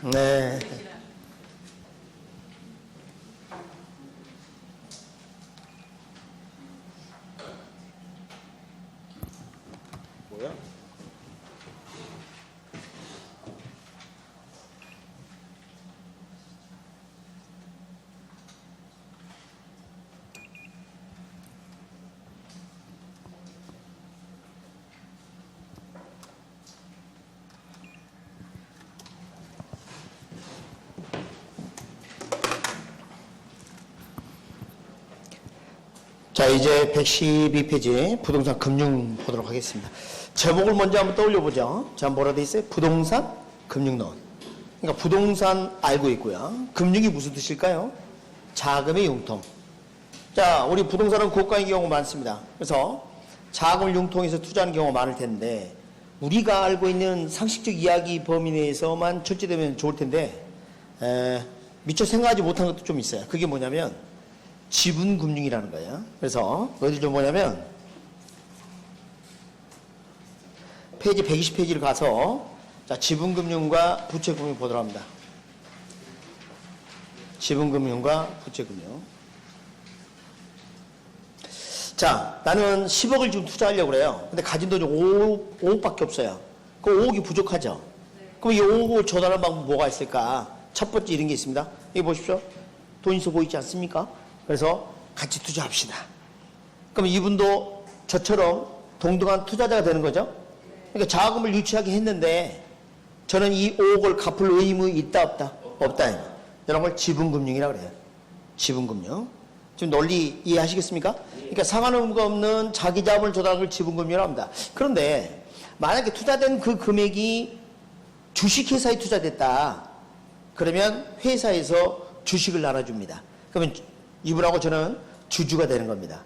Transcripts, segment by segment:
네. 뭐야? 자, 이제 112페이지 부동산 금융 보도록 하겠습니다. 제목을 먼저 한번 떠올려보죠. 자, 뭐라 돼 있어요? 부동산 금융론. 그러니까 부동산 알고 있고요. 금융이 무슨 뜻일까요? 자금의 융통. 자, 우리 부동산은 고가의 경우 많습니다. 그래서 자금을 융통해서 투자하는 경우가 많을 텐데 우리가 알고 있는 상식적 이야기 범위 내에서만 철저되면 좋을 텐데 미처 생각하지 못한 것도 좀 있어요. 그게 뭐냐면 지분금융이라는 거예요. 그래서 어디 좀 뭐냐면 페이지 120페이지를 가서 자, 지분금융과 부채금융 보도록 합니다. 지분금융과 부채금융. 자, 나는 10억을 지금 투자하려고 그래요. 근데 가진 돈이 5억밖에 없어요. 그 5억이 부족하죠. 그럼 이 5억을 조달하는 방법 뭐가 있을까? 첫 번째 이런 게 있습니다. 여기 보십시오. 돈 있어 보이지 않습니까? 그래서 같이 투자합시다. 그럼 이분도 저처럼 동등한 투자자가 되는 거죠. 그러니까 자금을 유치하게 했는데 저는 이 5억을 갚을 의무 있다 없다? 없다. 이런 걸 지분금융이라고 그래요. 지분금융. 지금 논리 이해하시겠습니까? 그러니까 상관의무가 없는 자기 자금을 조달하는 걸 지분금융이라고 합니다. 그런데 만약에 투자된 그 금액이 주식회사에 투자됐다. 그러면 회사에서 주식을 나눠줍니다. 그러면 이분하고 저는 주주가 되는 겁니다.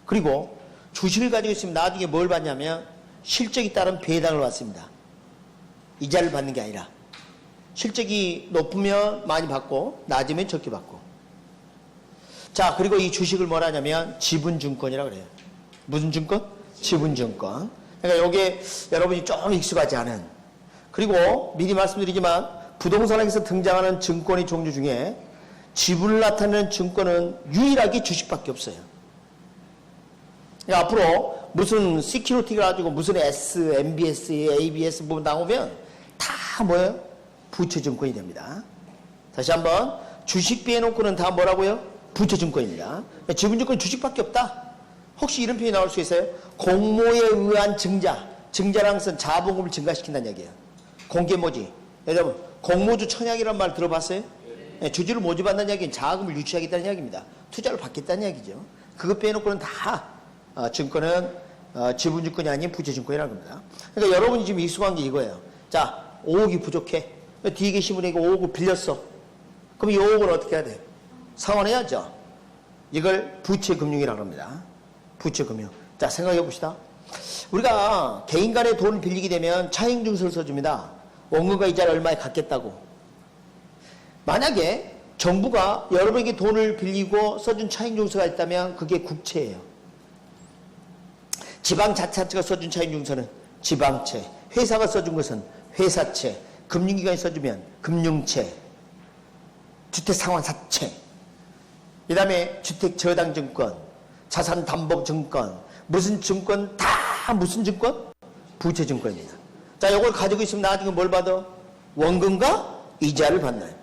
그리고 주식을 가지고 있으면 나중에 뭘 받냐면 실적에 따른 배당을 받습니다. 이자를 받는 게 아니라 실적이 높으면 많이 받고 낮으면 적게 받고. 자, 그리고 이 주식을 뭐라 하냐면 지분증권이라고 그래요. 무슨 증권? 지분증권. 그러니까 여기에 여러분이 좀 익숙하지 않은, 그리고 미리 말씀드리지만 부동산에서 등장하는 증권의 종류 중에 지분을 나타내는 증권은 유일하게 주식밖에 없어요. 그러니까 앞으로 무슨 시큐리티가 가지고 무슨 S, MBS, ABS 부분 나오면 다 뭐예요? 부채증권이 됩니다. 다시 한번 주식 빼놓고는 다 뭐라고요? 부채증권입니다. 지분증권은 주식밖에 없다. 혹시 이런 표현이 나올 수 있어요? 공모에 의한 증자. 증자라는 것은 자본금을 증가시킨다는 얘기예요. 공개 모집. 여러분 공모주 청약이라는 말 들어봤어요? 네, 주주를 모집한다는 이야기는 자금을 유치하겠다는 이야기입니다. 투자를 받겠다는 이야기죠. 그거 빼놓고는 다 증권은 지분증권이 아닌 부채증권이라는 겁니다. 그러니까 여러분이 지금 익숙한 게 이거예요. 자, 5억이 부족해. 뒤에 계신 분에게 5억을 빌렸어. 그럼 이 5억을 어떻게 해야 돼요? 상환해야죠. 이걸 부채금융이라고 합니다. 부채금융. 자, 생각해 봅시다. 우리가 개인 간에 돈을 빌리게 되면 차익증서를 써줍니다. 원금과 이자를 얼마에 갚겠다고. 만약에 정부가 여러분에게 돈을 빌리고 써준 차익증서가 있다면 그게 국채예요. 지방자치단체가 써준 차익증서는 지방채, 회사가 써준 것은 회사채, 금융기관이 써주면 금융채, 주택상환사채, 그 다음에 주택저당증권, 자산담보증권, 무슨 증권 다 무슨 증권? 부채증권입니다. 자, 이걸 가지고 있으면 나중에 뭘 받아? 원금과 이자를 받나요?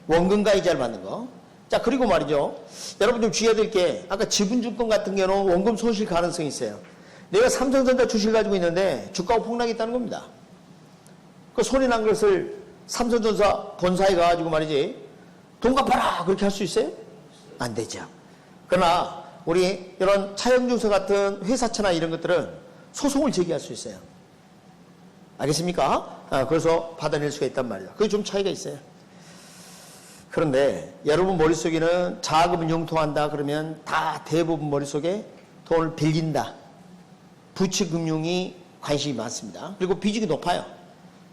원금과 이자를 받는 거. 자, 그리고 말이죠. 여러분 좀 주의해야 될 게, 아까 지분증권 같은 경우는 원금 손실 가능성이 있어요. 내가 삼성전자 주식을 가지고 있는데 주가가 폭락했다는 겁니다. 그 손해 난 것을 삼성전자 본사에 가가지고 말이지, 돈 갚아라! 그렇게 할 수 있어요? 안 되죠. 그러나 우리 이런 차용증서 같은 회사채나 이런 것들은 소송을 제기할 수 있어요. 알겠습니까? 그래서 받아낼 수가 있단 말이에요. 그게 좀 차이가 있어요. 그런데 여러분 머릿속에는 자금을 융통한다 그러면 다 대부분 머릿속에 돈을 빌린다. 부채금융이 관심이 많습니다. 그리고 비중이 높아요.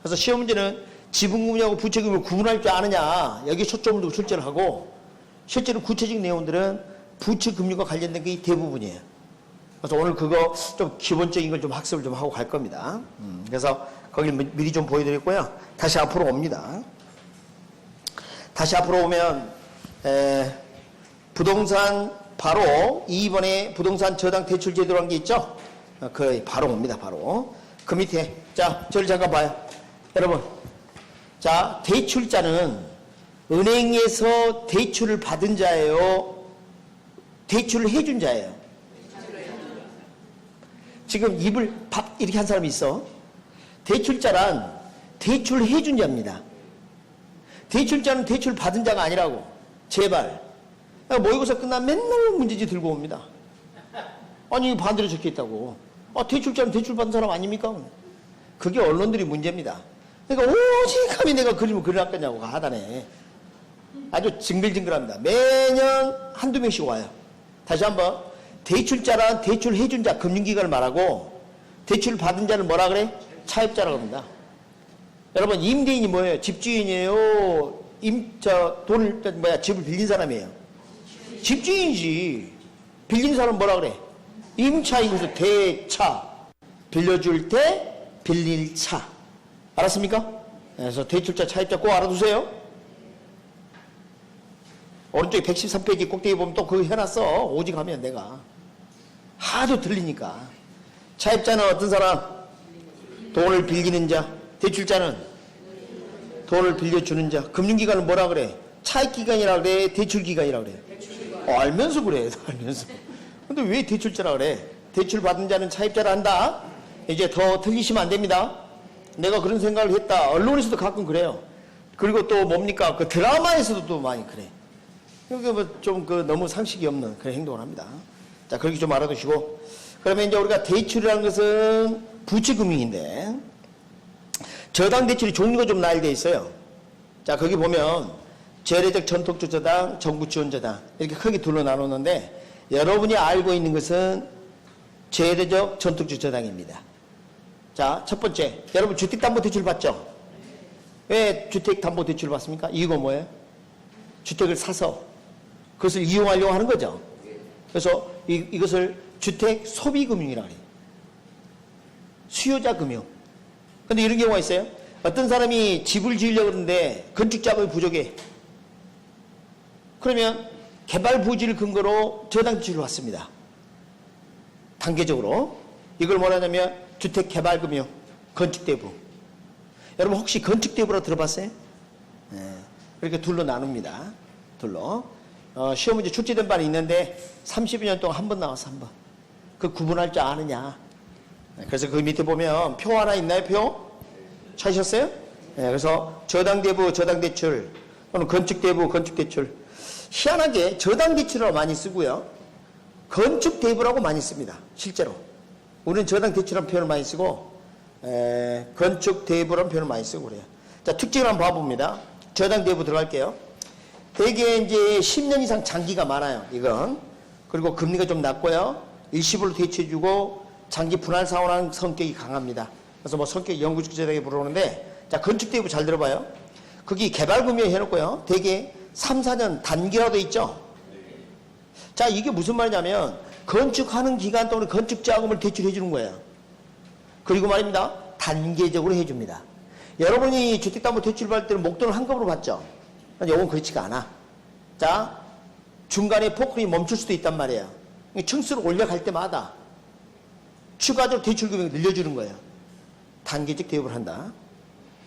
그래서 시험 문제는 지분금융하고 부채금융을 구분할 줄 아느냐, 여기 초점을 두고 출제를 하고, 실제로 구체적인 내용들은 부채금융과 관련된 게 대부분이에요. 그래서 오늘 그거 좀 기본적인 걸 좀 학습을 좀 하고 갈 겁니다. 그래서 거기를 미리 좀 보여드렸고요. 다시 앞으로 옵니다. 다시 앞으로 오면 부동산 바로 2번에 부동산 저당 대출 제도라는 게 있죠. 그 바로 옵니다. 바로 그 밑에 자 저를 잠깐 봐요. 여러분 자 대출자는 은행에서 대출을 받은 자예요, 대출을 해준 자예요? 지금 입을 밥 이렇게 한 사람이 있어. 대출자란 대출을 해준 자입니다. 대출자는 대출 받은 자가 아니라고. 제발. 모의고사 끝나면 맨날 문제지 들고 옵니다. 아니 반대로 적혀있다고. 대출자는 대출 받은 사람 아닙니까? 그게 언론들이 문제입니다. 그러니까 오직 감히 내가 그림을 그려놨겠냐고 하단에. 아주 징글징글합니다. 매년 한두 명씩 와요. 다시 한번 대출자란 대출 해준 자, 금융기관을 말하고 대출 받은 자는 뭐라 그래? 차입자라고 합니다. 여러분 임대인이 뭐예요? 집주인이에요? 집을 빌린 사람이에요? 집주인이지. 빌린 사람 뭐라 그래? 임차인으로서 대차. 빌려줄 때 빌릴 차. 알았습니까? 그래서 대출자, 차입자 꼭 알아두세요. 오른쪽에 113페이지 꼭대기 보면 또 그거 해놨어. 오직 하면 내가. 하도 들리니까. 차입자는 어떤 사람? 돈을 빌리는 자. 대출자는 돈을 빌려주는 자. 금융기관은 뭐라 그래? 차입기관이라 그래? 대출기관이라 그래? 알면서 그래. 알면서. 근데 왜 대출자라 그래? 대출 받은 자는 차입자라 한다. 이제 더 틀리시면 안 됩니다. 내가 그런 생각을 했다. 언론에서도 가끔 그래요. 그리고 또 뭡니까? 그 드라마에서도 또 많이 그래. 좀 너무 상식이 없는 그런 행동을 합니다. 자, 그렇게 좀 알아두시고. 그러면 이제 우리가 대출이라는 것은 부채금융인데, 저당 대출이 종류가 좀 나열되어 있어요. 자, 거기 보면, 재래적 전통적 저당, 정부 지원 저당, 이렇게 크게 둘로 나누는데, 여러분이 알고 있는 것은 재래적 전통적 저당입니다. 자, 첫 번째, 여러분 주택담보대출 받죠? 왜 주택담보대출 받습니까? 이유가 뭐예요? 주택을 사서 그것을 이용하려고 하는 거죠. 그래서 이것을 주택 소비금융이라고 해요. 수요자 금융. 근데 이런 경우가 있어요. 어떤 사람이 집을 지으려고 하는데 건축 자금이 부족해. 그러면 개발 부지를 근거로 저당 대출을 받습니다. 단계적으로. 이걸 뭐라냐면 주택개발금융, 건축대부. 여러분 혹시 건축대부라고 들어봤어요? 네. 이렇게 둘로 나눕니다. 둘로. 시험 문제 출제된 바는 있는데 30여 년 동안 한 번 나와서 한 번. 그 구분할 줄 아느냐. 네. 그래서 그 밑에 보면 표 하나 있나요? 표? 찾으셨어요? 네. 그래서 저당대부, 저당대출 또는 건축대부, 건축대출. 희한하게 저당대출이라고 많이 쓰고요. 건축대부라고 많이 씁니다. 실제로. 우리는 저당대출이라는 표현을 많이 쓰고 건축대부라는 표현을 많이 쓰고 그래요. 자, 특징을 한번 봐봅니다. 저당대부 들어갈게요. 대개 이제 10년 이상 장기가 많아요. 이건. 그리고 금리가 좀 낮고요. 일시불로 대체해주고 장기 분할 상환하는 성격이 강합니다. 그래서 뭐 성격이 영구적 저당에 부르는데, 자, 건축대부 잘 들어봐요. 거기 개발금융 해놓고요. 대개 3, 4년 단기라도 돼 있죠. 자, 이게 무슨 말이냐면 건축하는 기간 동안 건축자금을 대출해 주는 거예요. 그리고 말입니다. 단계적으로 해줍니다. 여러분이 주택담보대출 받을 때는 목돈을 한꺼번에 받죠. 이건 그렇지가 않아. 자, 중간에 포크림이 멈출 수도 있단 말이에요. 층수를 올려갈 때마다 추가적으로 대출금액을 늘려주는 거예요. 단계적 대입을 한다.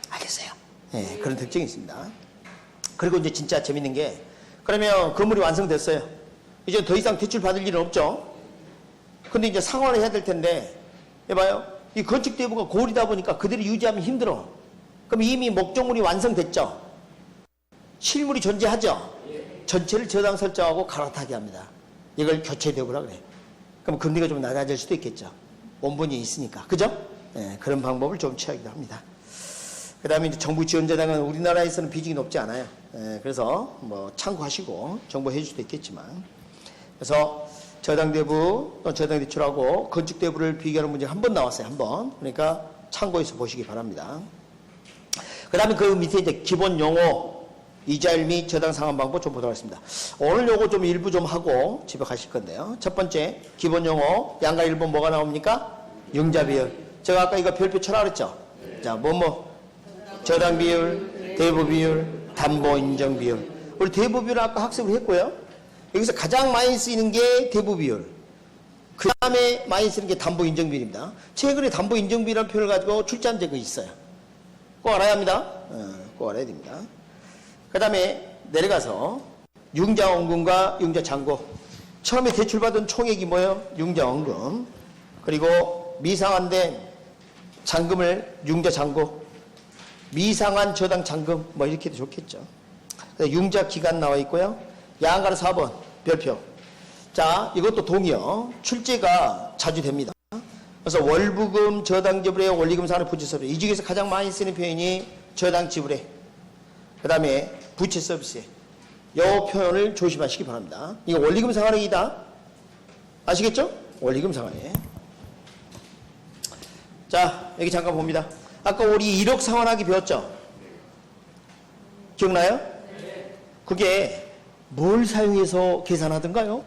알겠어요? 네, 그런 특징이 있습니다. 그리고 이제 진짜 재밌는 게, 그러면 건물이 완성됐어요. 이제 더 이상 대출 받을 일은 없죠. 근데 이제 상환을 해야 될 텐데, 해봐요. 이 건축대부가 고리다 보니까 그대로 유지하면 힘들어. 그럼 이미 목적물이 완성됐죠. 실물이 존재하죠. 전체를 저당 설정하고 갈아타게 합니다. 이걸 교체대부라 그래. 그럼 금리가 좀 낮아질 수도 있겠죠. 원본이 있으니까. 그죠? 네, 그런 방법을 좀 취하기도 합니다. 그 다음에 이제 정부 지원자당은 우리나라에서는 비중이 높지 않아요. 그래서 뭐 참고하시고 정보해 줄 수도 있겠지만. 그래서 저당대부 또 저당대출하고 건축대부를 비교하는 문제가 한 번 나왔어요. 한 번. 그러니까 참고해서 보시기 바랍니다. 그 다음에 그 밑에 이제 기본 용어, 이자율 및 저당 상환 방법 좀 보도록 하겠습니다. 오늘 요거 좀 일부 좀 하고 집에 가실 건데요. 첫 번째, 기본 용어, 양가 1번 뭐가 나옵니까? 융자 비율. 제가 아까 이거 별표 쳐라 그랬죠? 자, 저당 비율, 대부 비율, 담보인정 비율. 우리 대부 비율 아까 학습을 했고요. 여기서 가장 많이 쓰이는 게 대부 비율. 그 다음에 많이 쓰는 게 담보인정 비율입니다. 최근에 담보인정 비율이라는 표현을 가지고 출제한 적이 있어요. 꼭 알아야 합니다. 꼭 알아야 됩니다. 그 다음에 내려가서 융자원금과 융자잔고. 처음에 대출받은 총액이 뭐예요? 융자원금. 그리고 미상한된 잔금을 융자잔고. 미상한 저당 잔금 뭐 이렇게 해도 좋겠죠. 융자기간 나와 있고요. 양가로 4번 별표. 자, 이것도 동의어. 출제가 자주 됩니다. 그래서 월부금, 저당 지불에 원리금 상환의 부채 서비스. 이 중에서 가장 많이 쓰는 표현이 저당 지불에. 그 다음에 부채 서비스에. 이 표현을 조심하시기 바랍니다. 이거 원리금 상환액이다. 아시겠죠? 원리금 상환액. 자, 여기 잠깐 봅니다. 아까 우리 1억 상환하기 배웠죠? 기억나요? 그게 뭘 사용해서 계산하던가요?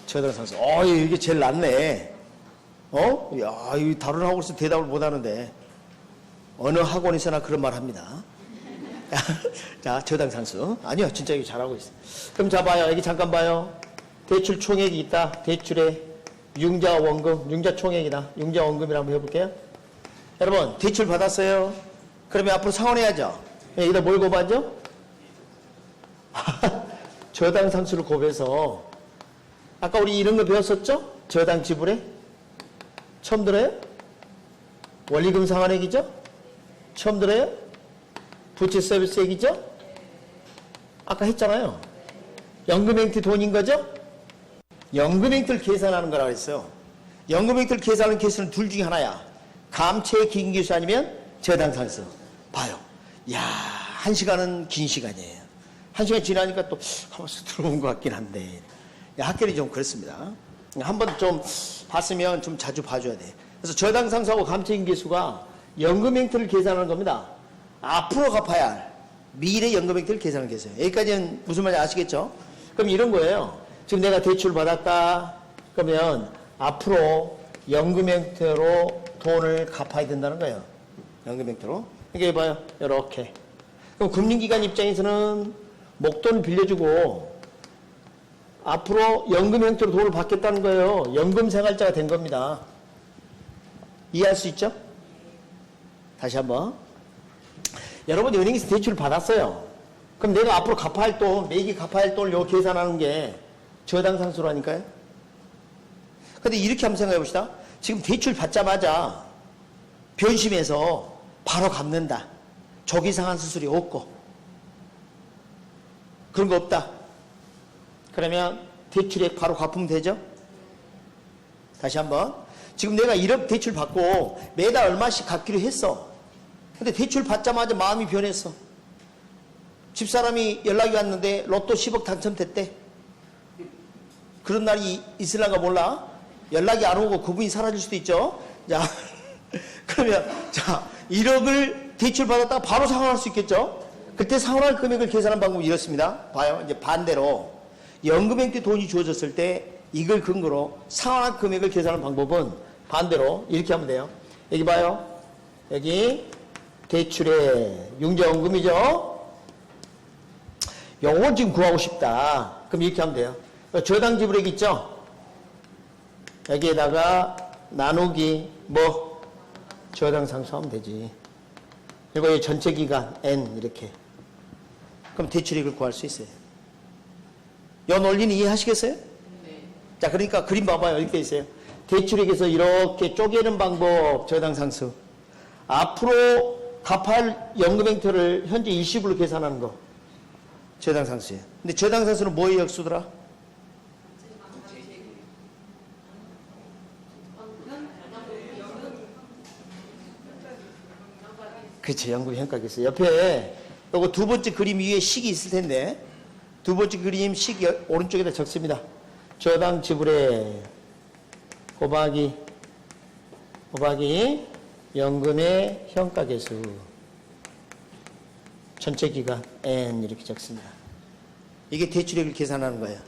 저당상수. 이게 제일 낫네. 야, 이 다른 학원에서 대답을 못 하는데. 어느 학원에서나 그런 말 합니다. 자, 저당상수. 아니요, 진짜 이거 잘하고 있어요. 그럼 자, 봐요. 여기 잠깐 봐요. 대출 총액이 있다. 대출에 융자원금, 융자총액이다. 융자원금이라고 한번 해볼게요. 여러분, 대출 받았어요. 그러면 앞으로 상환해야죠. 여기다 뭘 고부하죠? 저당상수를 곱해서. 아까 우리 이런 거 배웠었죠? 저당 지불에. 처음 들어요? 원리금 상환액이죠? 처음 들어요? 부채 서비스액이죠? 아까 했잖아요. 연금행태 돈인 거죠? 연금행태를 계산하는 거라고 했어요. 연금행태를 계산하는 케이스는 둘 중에 하나야. 감채 긴 기수 아니면 저당상수. 봐요. 야, 1시간은 긴 시간이에요. 1시간 지나니까 또 가만히 들어온 것 같긴 한데. 학교는 좀 그렇습니다. 한번 좀 봤으면 좀 자주 봐줘야 돼. 그래서 저당상수하고 감채 긴 기수가 연금행태를 계산하는 겁니다. 앞으로 갚아야 할 미래 연금행태를 계산하는 거예요. 여기까지는 무슨 말인지 아시겠죠? 그럼 이런 거예요. 지금 내가 대출 받았다. 그러면 앞으로 연금행태로 돈을 갚아야 된다는 거예요. 연금행태로. 이게 봐요. 이렇게. 그럼 금융기관 입장에서는 목돈을 빌려주고 앞으로 연금형태로 돈을 받겠다는 거예요. 연금생활자가 된 겁니다. 이해할 수 있죠? 다시 한번. 여러분이 은행에서 대출을 받았어요. 그럼 내가 앞으로 갚아야 할 돈, 매기 갚아야 할 돈을 요 계산하는 게 저당상수라니까요. 근데 이렇게 한번 생각해 봅시다. 지금 대출 받자마자 변심해서 바로 갚는다. 조기상환 수수료 없고. 그런 거 없다. 그러면 대출액 바로 갚으면 되죠? 다시 한번. 지금 내가 1억 대출 받고 매달 얼마씩 갚기로 했어. 근데 대출 받자마자 마음이 변했어. 집사람이 연락이 왔는데 로또 10억 당첨됐대. 그런 날이 있을란가 몰라. 연락이 안 오고 그분이 사라질 수도 있죠. 자, 그러면 자 1억을 대출 받았다가 바로 상환할 수 있겠죠. 그때 상환할 금액을 계산하는 방법이 이렇습니다. 봐요. 이제 반대로 연금행태 돈이 주어졌을 때 이걸 근거로 상환할 금액을 계산하는 방법은 반대로 이렇게 하면 돼요. 여기 봐요. 여기 대출의 융자원금이죠. 요건 지금 구하고 싶다. 그럼 이렇게 하면 돼요. 저당 지불액 있죠? 여기에다가 나누기 뭐 저당 상수하면 되지. 그리고 이 전체 기간 N 이렇게. 그럼 대출액을 구할 수 있어요. 이 논리는 이해하시겠어요? 네. 자, 그러니까 그림 봐봐요. 이렇게 돼 있어요. 대출액에서 이렇게 쪼개는 방법 저당 상수. 앞으로 갚을 연금행태를 현재 일시불로 계산하는 거. 저당 상수예요. 근데 저당 상수는 뭐의 역수더라? 그치, 연금 현가계수. 옆에 요거 두 번째 그림 위에 식이 있을 텐데 두 번째 그림 식 오른쪽에다 적습니다. 저당 지불에 곱하기 연금의 현가계수 전체 기간 N 이렇게 적습니다. 이게 대출액을 계산하는 거예요.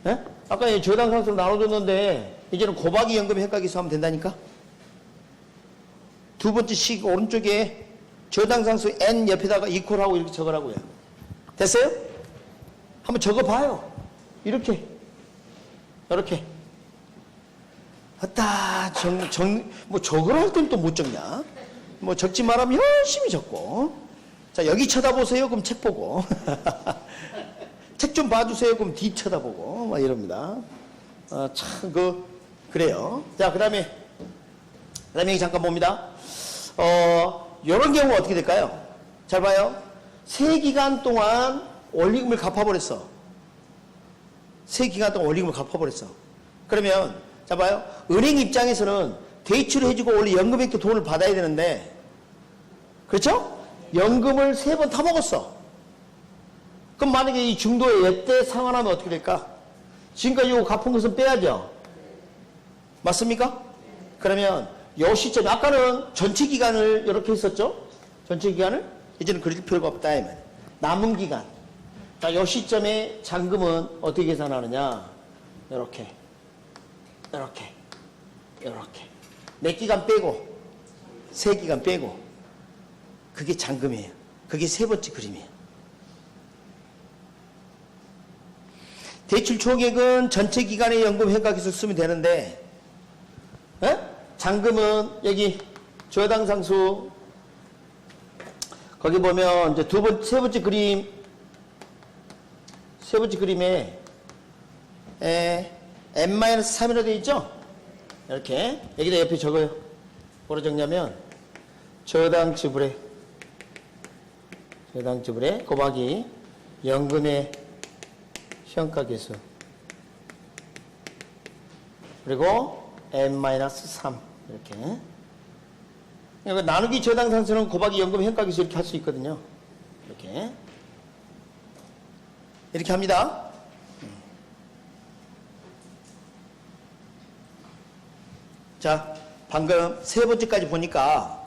에? 아까 저당 상수로 나눠줬는데 이제는 곱하기 연금 현가계수 하면 된다니까? 두 번째 식 오른쪽에 저당상수 n 옆에다가 이퀄하고 이렇게 적으라고요. 됐어요? 한번 적어봐요. 이렇게. 이렇게. 아따, 뭐 적으라 할 땐 또 못 적냐? 뭐 적지 말하면 열심히 적고. 자, 여기 쳐다보세요. 그럼 책 보고. 책 좀 봐주세요. 그럼 뒤 쳐다보고. 막 이럽니다. 참, 그래요. 자, 그 다음에 여기 잠깐 봅니다. 요런 경우 어떻게 될까요? 잘 봐요. 3기간 동안 원리금을 갚아버렸어. 3기간 동안 원리금을 갚아버렸어. 그러면, 자 봐요. 은행 입장에서는 대출을 해주고 원래 연금액도 돈을 받아야 되는데, 그렇죠? 연금을 3번 타먹었어. 그럼 만약에 이 중도에 예대 상환하면 어떻게 될까? 지금까지 이거 갚은 것은 빼야죠. 맞습니까? 그러면 요 시점, 아까는 전체 기간을 이렇게 했었죠? 전체 기간을? 이제는 그릴 필요가 없다. 이면 남은 기간. 자, 요 시점에 잔금은 어떻게 계산하느냐? 이렇게. 몇 기간 빼고, 3기간 빼고. 그게 잔금이에요. 그게 3번째 그림이에요. 대출 총액은 전체 기간의 연금 현각에서 쓰면 되는데, 잔금은 여기 저당상수 거기 보면 이제 세 번째 그림에 n-3이라고 되어 있죠? 이렇게 여기다 옆에 적어요. 뭐로 적냐면 저당 지불에 곱하기 연금의 현가계수 그리고 n-3 이렇게. 그러니까 나누기 저당상수는 곱하기 연금 현가계수 이렇게 할 수 있거든요. 이렇게 합니다. 자, 방금 3번째까지 보니까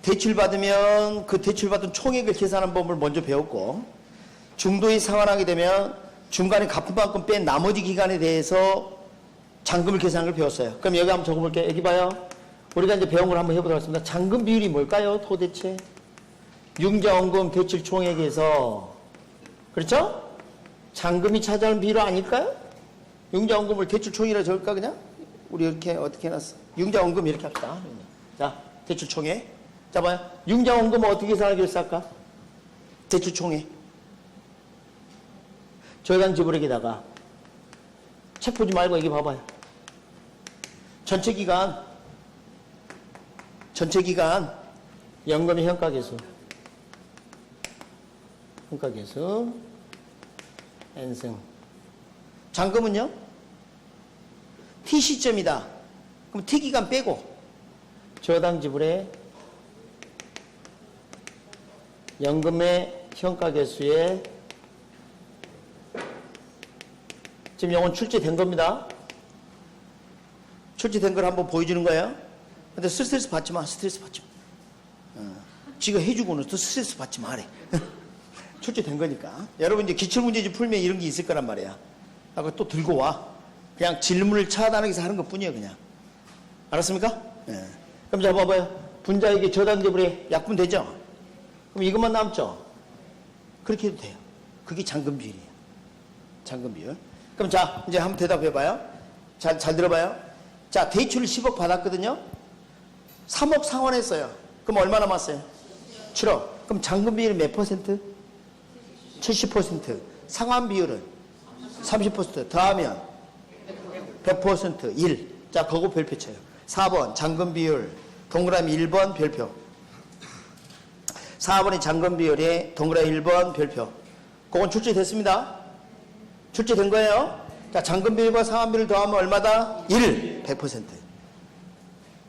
대출 받으면 그 대출 받은 총액을 계산하는 법을 먼저 배웠고, 중도에 상환하게 되면 중간에 갚은 만큼 뺀 나머지 기간에 대해서 잔금을 계산하는 걸 배웠어요. 그럼 여기 한번 적어볼게요. 여기 봐요. 우리가 이제 배운 걸 한번 해보도록 하겠습니다. 잔금 비율이 뭘까요? 도대체 융자원금 대출 총액에서, 그렇죠? 잔금이 차지하는 비율 아닐까요? 융자원금을 대출 총액이라 적을까 그냥? 우리 이렇게 어떻게 해놨어? 융자원금 이렇게 합시다. 자, 대출 총액. 자, 봐요. 융자원금은 어떻게 계산하기로 했을까? 대출 총액. 저당 지불액에다가 책 보지 말고 여기 봐봐요. 전체 기간 연금의 현가계수 n승. 잔금은요? T 시점이다. 그럼 T 기간 빼고 저당 지불에 연금의 현가계수에 지금 이건 출제된 겁니다. 출제된 걸 한번 보여주는 거예요. 근데 스트레스 받지 마. 지가 해주고는 또 스트레스 받지 마래. 출제된 거니까. 여러분 이제 기출문제집 풀면 이런 게 있을 거란 말이야. 하고 또 들고 와. 그냥 질문을 차단하기 위해서 하는 것 뿐이에요, 그냥. 알았습니까? 예. 그럼 자, 봐봐요. 분자에게 저당지불에 약분 되죠? 그럼 이것만 남죠? 그렇게 해도 돼요. 그게 잔금 비율이에요. 잔금 비율. 그럼 자, 이제 한번 대답해봐요. 잘 들어봐요. 자, 대출을 10억 받았거든요? 3억 상환했어요. 그럼 얼마 남았어요? 7억. 그럼 잔금 비율은 몇 퍼센트? 70%. 상환 비율은 30%. 더하면 100% 1. 자, 그거 별표 쳐요. 4번 잔금 비율 동그라미 1번 별표. 4번의 잔금 비율에 동그라미 1번 별표. 그건 출제됐습니다. 출제된 거예요. 자, 잔금 비율과 상환 비율을 더하면 얼마다? 1. 100%.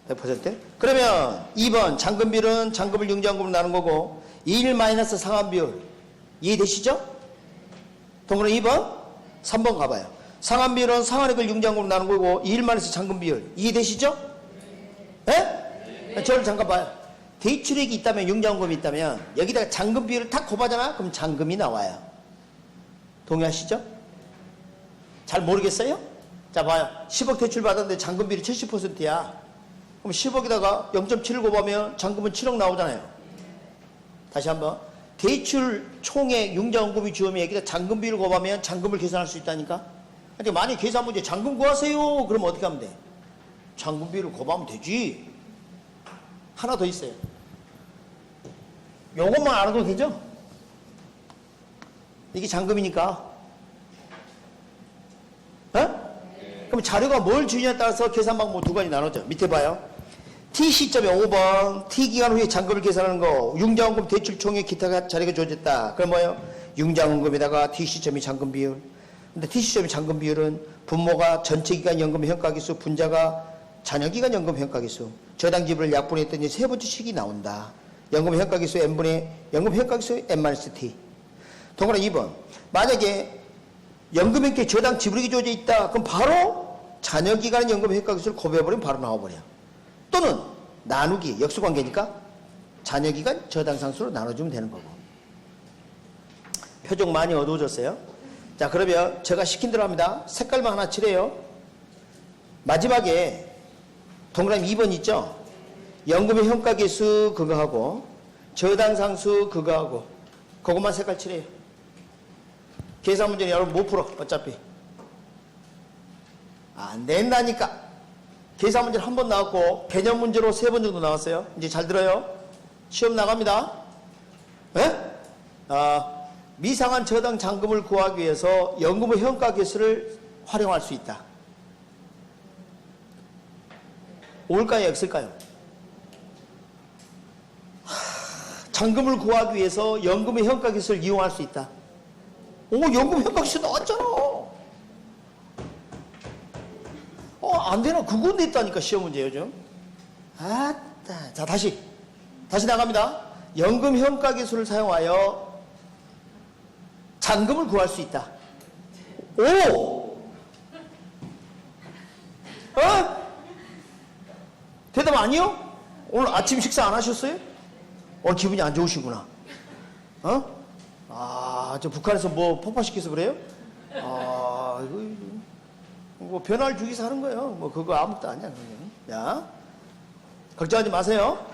100%. 그러면 2번 잔금 비율은 잔금을 융자원금으로 나눈 거고 1 마이너스 상환 비율. 이해되시죠? 동그라미 2번. 3번 가봐요. 상환 비율은 상환액을 융자원금으로 나눈 거고 2 마이너스 잔금 비율. 이해되시죠? 네? 저를 잠깐 봐요. 대출액이 있다면 융자원금이 있다면 여기다가 잔금 비율을 탁 곱하잖아? 그럼 잔금이 나와요. 동의하시죠? 잘 모르겠어요? 자, 봐요. 10억 대출 받았는데 잔금 비율이 70%야. 그럼 10억에다가 0.7을 곱하면 잔금은 7억 나오잖아요. 다시 한번. 대출 총액 융자원금이 주어면 여기다 잔금비를 곱하면 잔금을 계산할 수 있다니까? 근데 만약 계산 문제 잔금 구하세요. 그러면 어떻게 하면 돼? 잔금비를 곱하면 되지. 하나 더 있어요. 요것만 알아도 되죠? 이게 잔금이니까. 어? 그럼 자료가 뭘 주냐에 따라서 계산 방법 두 가지 나누죠. 밑에 봐요. T 시점에 5번 T 기간 후에 잔금을 계산하는 거. 융자원금 대출 총액 기타 자료가 주어졌다. 그럼 뭐예요? 융자원금에다가 T 시점이 잔금 비율. 근데 T 시점이 잔금 비율은 부모가 전체 기간 연금 평가기수, 분자가 자녀 기간 연금 평가기수, 저당 지불을 약분했더니 세 번째 식이 나온다. 연금 평가기수 n분의 연금 평가기수 n-t. 동그라 2번. 만약에 연금 형태 저당 지불액이 주어져 있다. 그럼 바로 자녀 기간 연금 평가기수를 곱해버리면 바로 나와버려. 또는 나누기 역수관계니까 자녀 기간 저당 상수로 나눠주면 되는 거고. 표정 많이 어두워졌어요. 자, 그러면 제가 시킨 대로 합니다. 색깔만 하나 칠해요. 마지막에 동그라미 2번 있죠? 연금의 평가계수 그거 하고 저당 상수 그거 하고 그것만 색깔 칠해요. 계산 문제는 여러분 못 풀어. 어차피 안 된다니까. 계산 문제는 한 번 나왔고 개념 문제로 3번 정도 나왔어요. 이제 잘 들어요. 시험 나갑니다. 예? 미상한 저당 잔금을 구하기 위해서 연금의 평가계수를 활용할 수 있다. 올까요? X일까요? 잔금을 구하기 위해서 연금의 평가계수를 이용할 수 있다. 오, 연금 평가계수 나왔잖아. 안 되나? 그건 냈다니까, 시험 문제 요즘. 아따. 자, 다시 나갑니다. 연금 평가계수를 사용하여 잔금을 구할 수 있다. 오! 대답 아니요? 오늘 아침 식사 안 하셨어요? 오늘 기분이 안 좋으시구나. 저 북한에서 뭐 폭파시켜서 그래요? 이거 뭐 변화를 주기 위해서 하는 거예요. 뭐 그거 아무것도 아니야. 야, 걱정하지 마세요.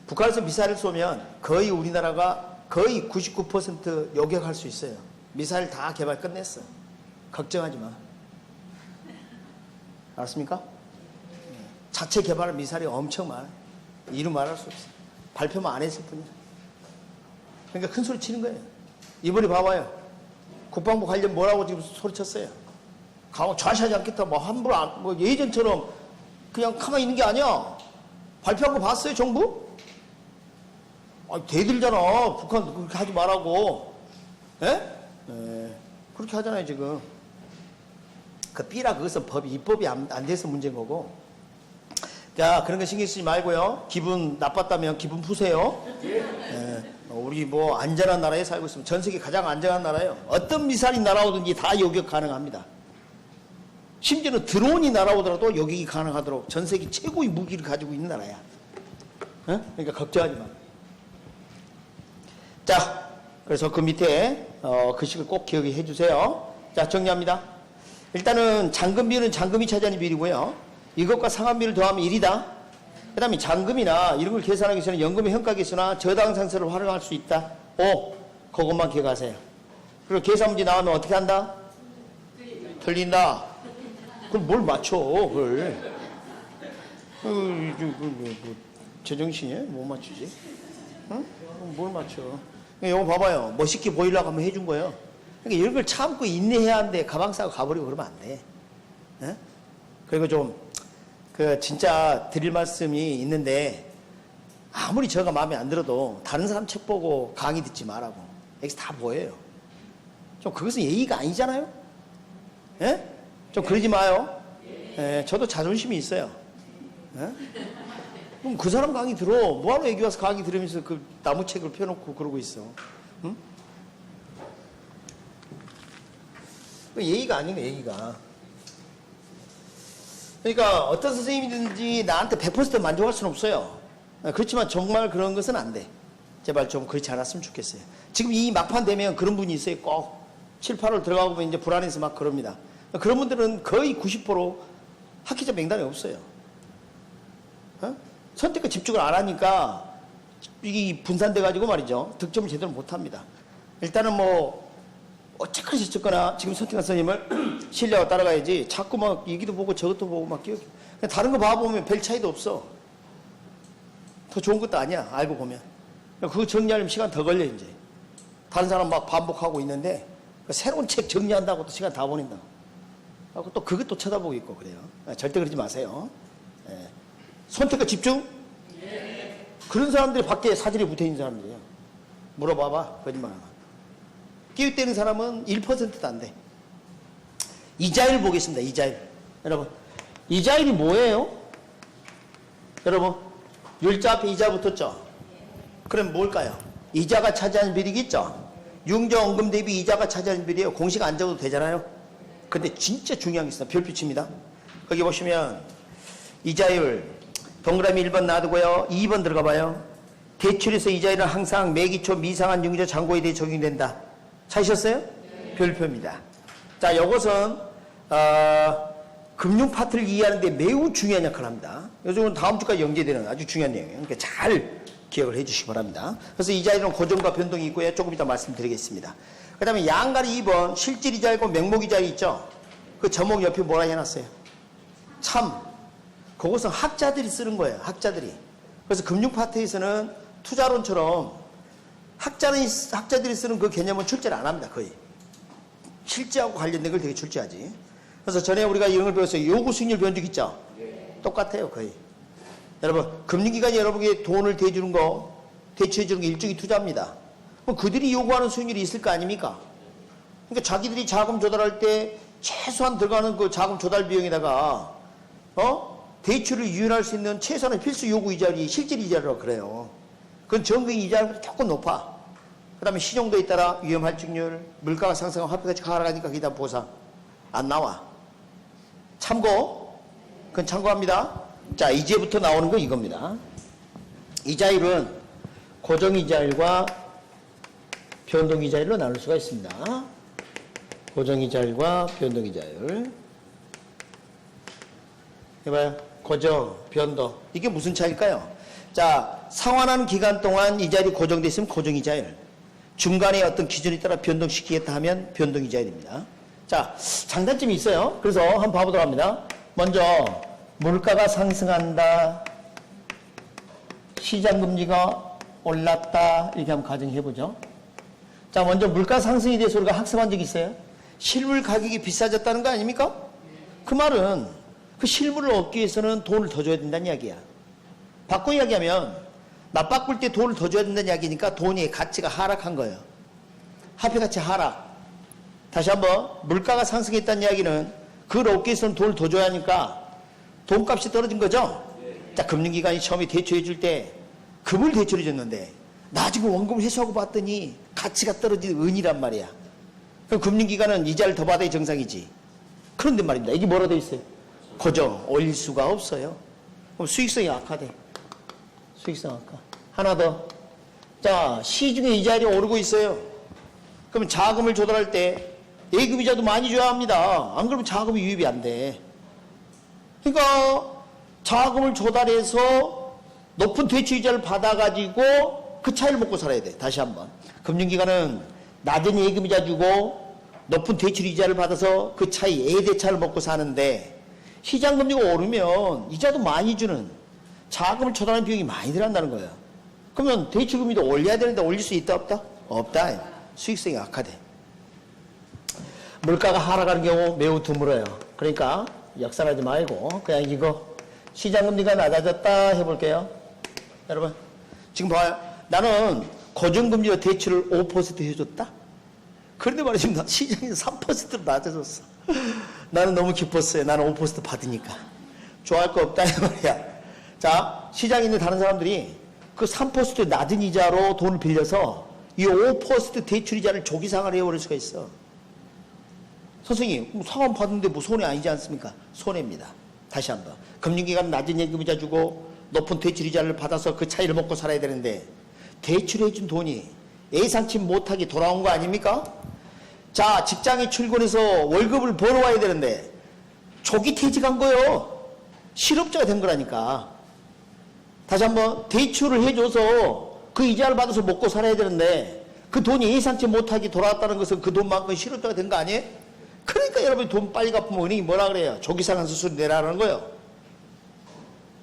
북한에서 미사일을 쏘면 거의 우리나라가 거의 99% 요격할 수 있어요. 미사일 다 개발 끝냈어. 걱정하지 마. 알았습니까? 자체 개발한 미사일이 엄청 많아. 이루 말할 수 없어. 발표만 안 했을 뿐이야. 그러니까 큰 소리 치는 거예요. 이번에 봐봐요. 국방부 관련 뭐라고 지금 소리쳤어요. 강호 좌시하지 않겠다. 뭐 함부로 뭐 예전처럼 그냥 가만히 있는 게 아니야. 발표한 거 봤어요, 정부? 대들잖아. 북한 그렇게 하지 말라고. 그렇게 하잖아요, 지금. 그 삐라 그것은 입법이 안 돼서 문제인 거고. 자, 그런 거 신경 쓰지 말고요. 기분 나빴다면 기분 푸세요. 우리 뭐 안전한 나라에 살고 있으면 전 세계 가장 안전한 나라예요. 어떤 미사일이 날아오든지 다 요격 가능합니다. 심지어는 드론이 날아오더라도 요격이 가능하도록 전 세계 최고의 무기를 가지고 있는 나라야. 그러니까 걱정하지 마. 자, 그래서 그 밑에 글씨를 꼭 기억해 주세요. 자, 정리합니다. 일단은 잔금비율은 잔금이 차지하는 비율이고요. 이것과 상환비를 더하면 1이다. 그 다음에 잔금이나 이런 걸 계산하기 위해서는 연금의 평가계수나 저당 상수를 활용할 수 있다. 그것만 기억하세요. 그리고 계산 문제 나오면 어떻게 한다? 틀린다. 그걸 뭘 맞춰, 그걸. 제정신이야? 못 맞추지? 응? 뭘 맞춰? 이거 봐봐요. 멋있게 보이려고 하면 해준 거예요. 그러니까 이런 걸 참고 인내해야 하는데 가방 싸고 가버리고 그러면 안 돼. 그리고 좀 진짜 드릴 말씀이 있는데 아무리 저가 마음에 안 들어도 다른 사람 책 보고 강의 듣지 말라고. 여기서 다 보여요. 좀 그것은 예의가 아니잖아요. 좀 그러지 마요. 저도 자존심이 있어요. 그럼 그 사람 강의 들어. 뭐하러 여기 와서 강의 들으면서 그 나무책을 펴놓고 그러고 있어. 응? 예의가 아니네, 예의가. 그러니까 어떤 선생님이든지 나한테 100% 만족할 수는 없어요. 그렇지만 정말 그런 것은 안 돼. 제발 좀 그렇지 않았으면 좋겠어요. 지금 이 막판 되면 그런 분이 있어요. 꼭 7, 8월 들어가고 보면 이제 불안해서 막 그럽니다. 그런 분들은 거의 90% 합격자 명단이 없어요. 선택과 집중을 안 하니까 이게 분산돼가지고 말이죠. 득점을 제대로 못합니다. 일단은 뭐 어쨌거나 저쨌거나 지금 선택한 선생님을 신뢰하고 따라가야지 자꾸 막 여기도 보고 저것도 보고 막 기억. 다른 거 봐보면 별 차이도 없어. 더 좋은 것도 아니야. 알고 보면. 그거 정리하려면 시간 더 걸려 이제. 다른 사람 막 반복하고 있는데 새로운 책 정리한다고 또 시간 다 보낸다. 하고 또 그것도 쳐다보고 있고 그래요. 절대 그러지 마세요. 예. 선택과 집중? 네. 그런 사람들이 밖에 사진에 붙어있는 사람들이에요. 물어봐봐. 거짓말하면. 끼웃대는 사람은 1%도 안 돼. 이자율 보겠습니다. 이자율. 여러분, 이자율이 뭐예요? 여러분, 율자 앞에 이자 붙었죠? 그럼 뭘까요? 이자가 차지하는 비리겠죠? 융자원금 대비 이자가 차지하는 비리예요. 공식 안 적어도 되잖아요. 근데 진짜 중요한 게 있어요. 별빛입니다. 거기 보시면 이자율 동그라미 1번 놔두고요. 2번 들어가 봐요. 대출에서 이자율은 항상 매기초 미상한 융자 잔고에 대해 적용된다. 찾으셨어요? 네. 별표입니다. 자, 이것은 금융 파트를 이해하는 데 매우 중요한 역할을 합니다. 요즘은 다음 주까지 연계되는 아주 중요한 내용이에요. 그러니까 잘 기억을 해 주시기 바랍니다. 그래서 이자율은 고정과 변동이 있고요. 조금 이따 말씀드리겠습니다. 그 다음에 양가리 2번 실질 이자율과 명목 이자율 있죠? 그 제목 옆에 뭐라 해놨어요? 참. 그것은 학자들이 쓰는 거예요. 학자들이. 그래서 금융 파트에서는 투자론처럼 학자들이 쓰는 그 개념은 출제를 안 합니다. 거의. 실제하고 관련된 걸 되게 출제하지. 그래서 전에 우리가 이런 걸 배웠어요. 요구 수익률 변동 있죠? 네. 똑같아요. 거의. 여러분, 금융기관이 여러분에게 돈을 대주는 거, 대출해주는 게 일종의 투자입니다. 그럼 그들이 요구하는 수익률이 있을 거 아닙니까? 그러니까 자기들이 자금 조달할 때 최소한 들어가는 그 자금 조달 비용에다가, 대출을 유인할 수 있는 최소한의 필수 요구 이자율이 실질 이자율이라고 그래요. 그건 정기 이자율보다 조금 높아. 그 다음에 신용도에 따라 위험 할증률, 물가가 상승하고 화폐가치 하락하니까 기타 보상. 안 나와. 참고. 그건 참고합니다. 자, 이제부터 나오는 거 이겁니다. 이자율은 고정이자율과 변동이자율로 나눌 수가 있습니다. 고정이자율과 변동이자율. 해봐요. 고정, 변동. 이게 무슨 차이일까요? 자, 상환하는 기간 동안 이자율이 고정되어 있으면 고정이자율. 중간에 어떤 기준에 따라 변동시키겠다 하면 변동이자율입니다. 자, 장단점이 있어요. 그래서 한번 봐보도록 합니다. 먼저 물가가 상승한다. 시장금리가 올랐다. 이렇게 한번 가정해보죠. 자, 먼저 물가 상승에 대해서 우리가 학습한 적이 있어요? 실물 가격이 비싸졌다는 거 아닙니까? 그 말은 그 실물을 얻기 위해서는 돈을 더 줘야 된다는 이야기야. 바꿔 이야기하면 나 바꿀 때 돈을 더 줘야 된다는 이야기니까 돈의 가치가 하락한 거예요. 화폐 가치 하락. 다시 한번 물가가 상승했다는 이야기는 그걸 얻기 위해서는 돈을 더 줘야 하니까 돈값이 떨어진 거죠? 자, 금융기관이 처음에 대출해 줄 때 금을 대출해 줬는데 나중에 원금을 회수하고 봤더니 가치가 떨어진 은이란 말이야. 그럼 금융기관은 이자를 더 받아야 정상이지. 그런데 말입니다. 이게 뭐라 돼 있어요? 고정. 올릴 수가 없어요. 그럼 수익성이 악화돼. 수익성 악화. 하나 더. 자, 시중에 이자율이 오르고 있어요. 그럼 자금을 조달할 때 예금이자도 많이 줘야 합니다. 안 그러면 자금이 유입이 안 돼. 그러니까 자금을 조달해서 높은 대출이자를 받아가지고 그 차이를 먹고 살아야 돼. 다시 한번. 금융기관은 낮은 예금이자 주고 높은 대출이자를 받아서 그 차이, A대차를 먹고 사는데 시장금리가 오르면 이자도 많이 주는 자금을 조달하는 비용이 많이 들어간다는 거예요. 그러면 대출금리도 올려야 되는데 올릴 수 있다 없다? 없다. 수익성이 악화돼. 물가가 하락하는 경우 매우 드물어요. 그러니까 역산하지 말고 그냥 이거 시장금리가 낮아졌다 해볼게요. 여러분 지금 봐요. 나는 고정금리로 대출을 5% 해줬다. 그런데 말이죠. 시장에서 3%로 낮아졌어. 나는 너무 기뻤어요. 나는 5% 받으니까. 좋아할 거 없다 이 말이야. 자, 시장에 있는 다른 사람들이 그 3% 낮은 이자로 돈을 빌려서 이 5% 대출 이자를 조기상환을 해버릴 수가 있어. 선생님, 상환 받는데 뭐 손해 아니지 않습니까? 손해입니다. 다시 한번. 금융기관은 낮은 예금이자 주고 높은 대출이자를 받아서 그 차이를 먹고 살아야 되는데 대출해준 돈이 예상치 못하게 돌아온 거 아닙니까? 자, 직장에 출근해서 월급을 벌어와야 되는데 조기 퇴직한 거요. 실업자가 된 거라니까. 다시 한번 대출을 해줘서 그 이자를 받아서 먹고 살아야 되는데 그 돈이 예상치 못하게 돌아왔다는 것은 그 돈만큼 실업자가 된 거 아니에요? 그러니까 여러분이 돈 빨리 갚으면 은행이 뭐라 그래요? 조기상환 수수료 내라는 거예요.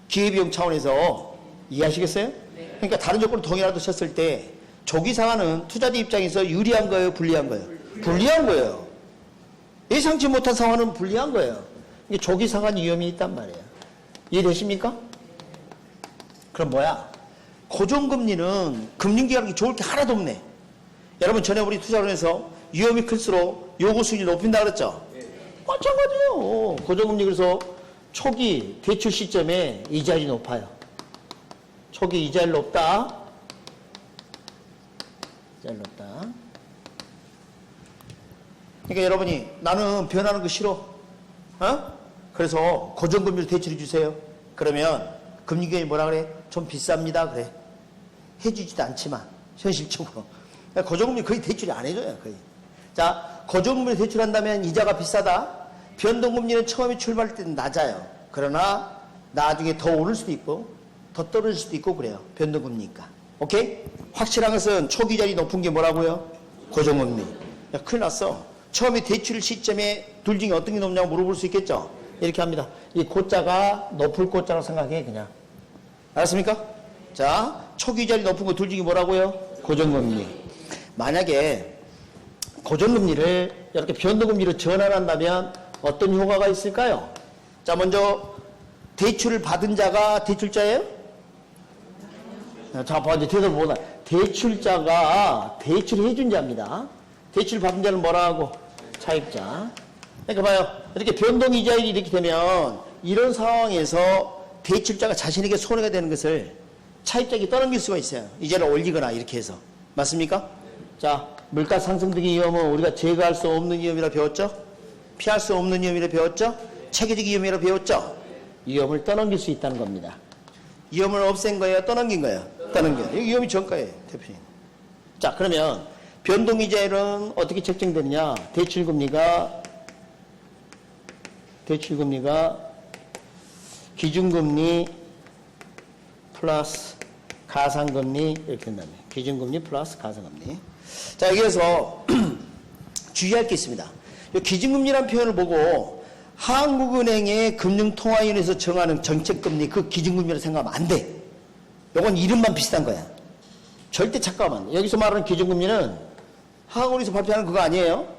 기회비용 차원에서 이해하시겠어요? 그러니까 다른 조건을 동일하게 쳤을 때 조기상환은 투자자 입장에서 유리한 거예요? 불리한 거예요? 불리한 거예요. 예상치 못한 상황은 불리한 거예요. 이게 조기상환 위험이 있단 말이에요. 이해되십니까? 그럼 뭐야? 고정금리는 금융기관이 좋을 게 하나도 없네. 여러분 전에 우리 투자론에서 위험이 클수록 요구 수익이 높인다 그랬죠? 마찬가지예요. 고정금리 그래서 초기 대출 시점에 이자율이 높아요. 초기 이자율 높다. 이자율 높다. 그러니까 여러분이 나는 변하는 거 싫어. 그래서 고정금리로 대출해 주세요. 그러면 금융기관이 뭐라 그래? 좀 비쌉니다. 그래. 해주지도 않지만 현실적으로. 고정금리 거의 대출이 안 해줘요. 거의. 자, 고정금리 대출한다면 이자가 비싸다. 변동금리는 처음에 출발할 때는 낮아요. 그러나 나중에 더 오를 수도 있고 더 떨어질 수도 있고 그래요. 변동금리니까. 오케이? 확실한 것은 초기 이자율이 높은 게 뭐라고요? 고정금리. 야, 큰일 났어. 처음에 대출 시점에 둘 중에 어떤 게 높냐고 물어볼 수 있겠죠? 이렇게 합니다. 이 고자가 높을 고자라고 생각해 그냥. 알았습니까? 자, 초기 이자율이 높은 거 둘 중에 뭐라고요? 고정금리. 만약에 고정금리를 이렇게 변동금리로 전환한다면 어떤 효과가 있을까요? 자, 먼저 대출을 받은 자가 대출자예요? 자, 먼저 대답을 보다. 대출자가 대출해준 자입니다. 대출 받은 자는 뭐라 하고? 차입자. 그러니까 봐요. 이렇게 변동이자율이 이렇게 되면 이런 상황에서 대출자가 자신에게 손해가 되는 것을 차입자에게 떠넘길 수가 있어요. 이자를 올리거나 이렇게 해서. 맞습니까? 자, 물가 상승 등의 위험은 우리가 제거할 수 없는 위험이라 배웠죠? 피할 수 없는 위험이라 배웠죠? 체계적 위험이라 배웠죠? 위험을 떠넘길 수 있다는 겁니다. 위험을 없앤 거예요? 떠넘긴 거예요? 떠넘긴 거예요. 위험이 전가예요, 대표님. 자, 그러면 변동이자율은 어떻게 책정되느냐? 대출금리가 기준금리 플러스 가상금리 이렇게 된다면 기준금리 플러스 가상금리. 자, 여기에서 주의할 게 있습니다. 이 기준금리라는 표현을 보고 한국은행의 금융통화위원회에서 정하는 정책금리 그 기준금리라고 생각하면 안 돼. 이건 이름만 비슷한 거야. 절대 착각하면 안 돼. 여기서 말하는 기준금리는 한국은행에서 발표하는 그거 아니에요.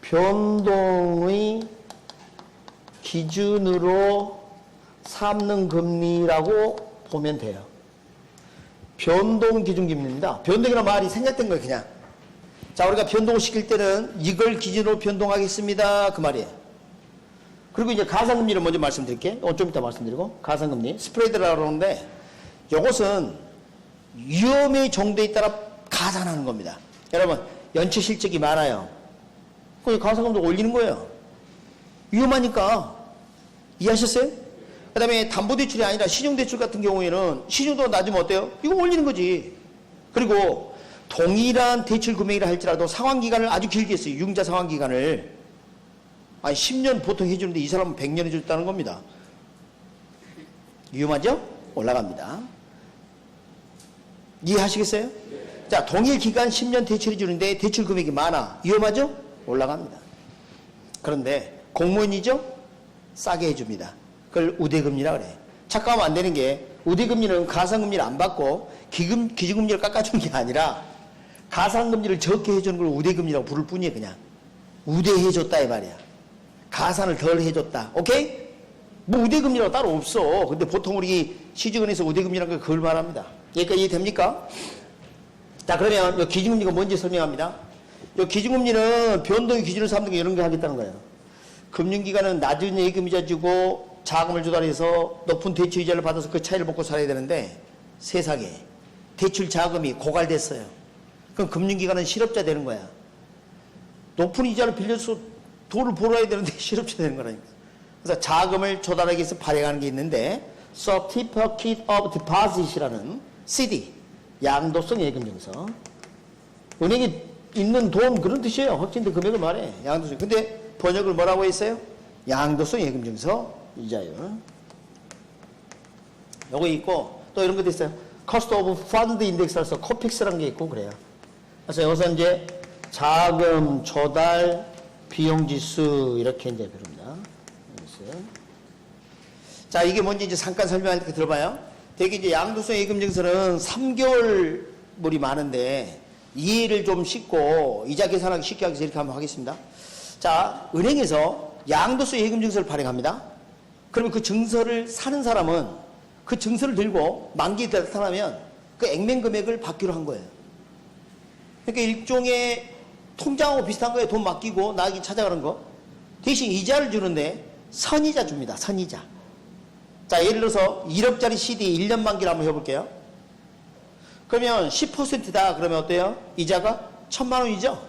변동의 기준으로 삼는 금리라고 보면 돼요. 변동 기준금리입니다. 변동이라는 말이 생략된 거예요, 그냥. 자, 우리가 변동을 시킬 때는 이걸 기준으로 변동하겠습니다. 그 말이에요. 그리고 이제 가상금리를 먼저 말씀드릴게요. 좀 이따 말씀드리고. 가상금리. 스프레드라고 그러는데 이것은 위험의 정도에 따라 가산하는 겁니다. 여러분, 연체 실적이 많아요. 그럼 가상금리 올리는 거예요. 위험하니까. 이해하셨어요? 그 다음에 담보대출이 아니라 신용대출 같은 경우에는 신용도가 낮으면 어때요? 이거 올리는 거지. 그리고 동일한 대출 금액이라 할지라도 상환기간을 아주 길게 했어요. 융자 상환기간을. 아니 10년 보통 해주는데 이 사람은 100년 해줬다는 겁니다. 위험하죠? 올라갑니다. 이해하시겠어요? 자, 동일 기간 10년 대출해 주는데 대출 금액이 많아. 위험하죠? 올라갑니다. 그런데 공무원이죠? 싸게 해줍니다. 그걸 우대금리라 그래. 착각하면 안 되는 게 우대금리는 가상금리를 안 받고 기준금리를 깎아주는 게 아니라 가상금리를 적게 해주는 걸 우대금리라고 부를 뿐이에요. 그냥 우대해줬다 이 말이야. 가산을 덜 해줬다. 오케이? 뭐 우대금리라고 따로 없어. 근데 보통 우리 시중은에서 우대금리라는 걸 그걸 말합니다. 여기까지 이해됩니까? 자, 그러면 이 기준금리가 뭔지 설명합니다. 이 기준금리는 변동의 기준을 삼는 게 이런 거 하겠다는 거예요. 금융기관은 낮은 예금이자 주고 자금을 조달해서 높은 대출 이자를 받아서 그 차이를 먹고 살아야 되는데 세상에 대출 자금이 고갈됐어요. 그럼 금융기관은 실업자 되는 거야. 높은 이자를 빌려서 돈을 벌어야 되는데 실업자 되는 거라니까. 그래서 자금을 조달하기 위해서 발행하는 게 있는데 Certificate of Deposit이라는 CD, 양도성 예금증서. 은행에 있는 돈 그런 뜻이에요. 확진된 금액을 말해. 양도성. 근데 번역을 뭐라고 했어요? 양도성 예금증서 이자율. 요거 있고 또 이런 것도 있어요. cost of fund index라서 코픽스라는 게 있고 그래요. 그래서 여기서 이제 자금 조달 비용 지수 이렇게 이제 부릅니다. 자, 이게 뭔지 이제 잠깐 설명할 때 들어봐요. 되게 이제 양도세 예금 증서는 3개월물이 많은데 이해를 좀 쉽고 이자 계산하기 쉽게 하기 위해서 이렇게 한번 하겠습니다. 자, 은행에서 양도세 예금 증서를 발행합니다. 그러면 그 증서를 사는 사람은 그 증서를 들고 만기에 나타나면 그 액면 금액을 받기로 한 거예요. 그러니까 일종의 통장하고 비슷한 거예요. 돈 맡기고 나에게 찾아가는 거. 대신 이자를 주는데 선이자 줍니다. 선이자. 자, 예를 들어서 1억짜리 CD 1년 만기를 한번 해볼게요. 그러면 10%다 그러면 어때요? 이자가 1,000만 원이죠?